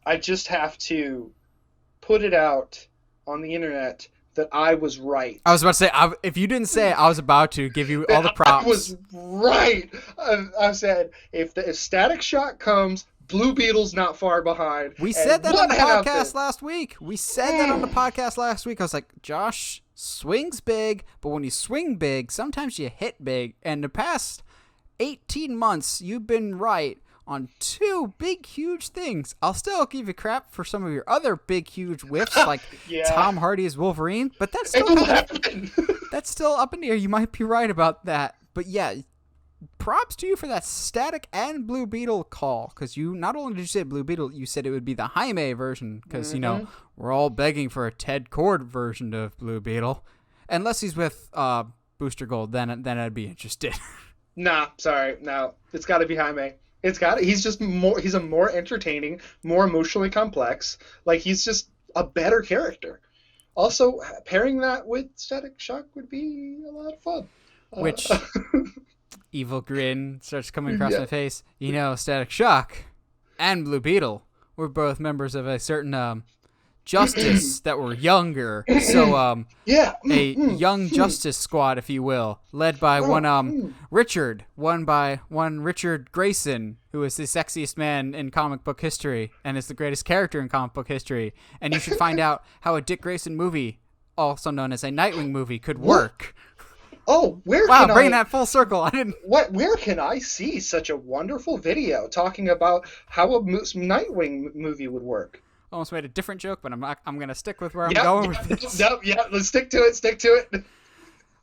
I just have to put it out on the internet that I was right. I was about to say, if you didn't say it, I was about to give you all the props. I was right. I said, if Static Shock comes, Blue Beetle's not far behind. We said that on the podcast last week. I was like, Josh swings big, but when you swing big, sometimes you hit big. And the past 18 months, you've been right on 2 big, huge things. I'll still give you crap for some of your other big, huge whiffs, like Tom Hardy as Wolverine, but that's still up in the air. You might be right about that. But yeah, props to you for that Static and Blue Beetle call, because you not only did you say Blue Beetle, you said it would be the Jaime version, because we're all begging for a Ted Kord version of Blue Beetle, unless he's with Booster Gold. Then I'd be interested. Nah, sorry, no, it's got to be Jaime. He's a more entertaining, more emotionally complex. Like, he's just a better character. Also, pairing that with Static Shock would be a lot of fun. which evil grin starts coming across Yeah. my face. Static Shock and Blue Beetle were both members of a certain Justice that were younger. So Yeah. a young Justice Squad, if you will, led by one Richard Grayson, who is the sexiest man in comic book history and is the greatest character in comic book history. And you should find out how a Dick Grayson movie, also known as a Nightwing movie, could work. Oh, bringing that full circle. I didn't. Where can I see such a wonderful video talking about how a Nightwing movie would work? Almost made a different joke, but I'm gonna stick with where I'm going with this. Let's stick to it.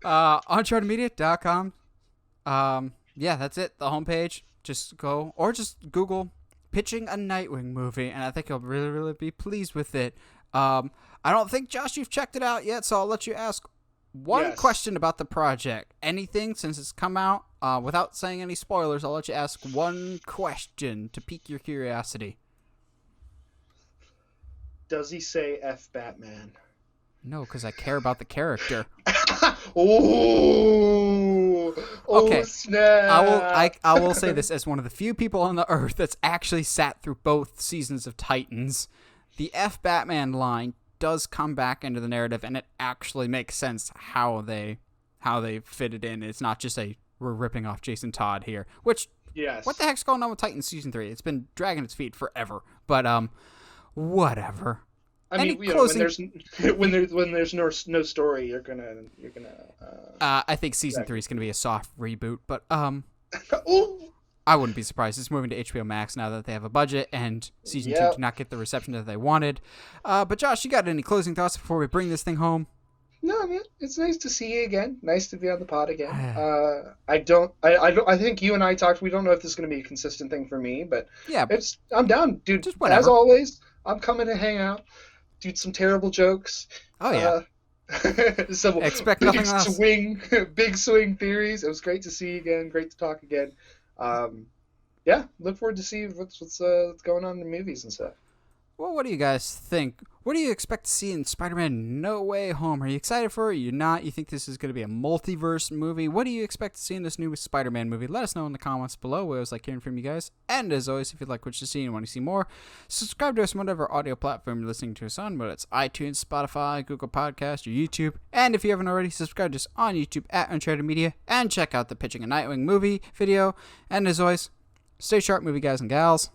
Unchartedmedia.com. That's it. The homepage. Just go or just Google pitching a Nightwing movie, and I think you'll really, really be pleased with it. I don't think, Josh, you've checked it out yet, so I'll let you ask one question about the project. Anything since it's come out, without saying any spoilers, I'll let you ask one question to pique your curiosity. Does he say F Batman? No, because I care about the character. Okay. Snap. I will say this as one of the few people on the earth that's actually sat through both seasons of Titans. The F Batman line does come back into the narrative, and it actually makes sense how they fit it in. It's not just we're ripping off Jason Todd here. Which, yes. What the heck's going on with Titans season 3? It's been dragging its feet forever. But whatever. I mean, when there's no story, you're gonna. I think season 3 is gonna be a soft reboot, but Ooh. I wouldn't be surprised. It's moving to HBO Max now that they have a budget, and season 2 did not get the reception that they wanted. But Josh, you got any closing thoughts before we bring this thing home? No, man, it's nice to see you again. Nice to be on the pod again. I think you and I talked. We don't know if this is going to be a consistent thing for me, but yeah, I'm down, dude. Just whatever. As always, I'm coming to hang out, do some terrible jokes. Oh yeah. Expect nothing less. Big swing theories. It was great to see you again. Great to talk again. Look forward to see what's going on in the movies and stuff. Well, what do you guys think? What do you expect to see in Spider-Man No Way Home? Are you excited for it? Are you not? You think this is going to be a multiverse movie? What do you expect to see in this new Spider-Man movie? Let us know in the comments below. We always like hearing from you guys. And as always, if you'd like what you see and want to see more, subscribe to us on whatever audio platform you're listening to us on, whether it's iTunes, Spotify, Google Podcast, or YouTube. And if you haven't already, subscribe to us on YouTube at Uncharted Media and check out the Pitching a Nightwing movie video. And as always, stay sharp, movie guys and gals.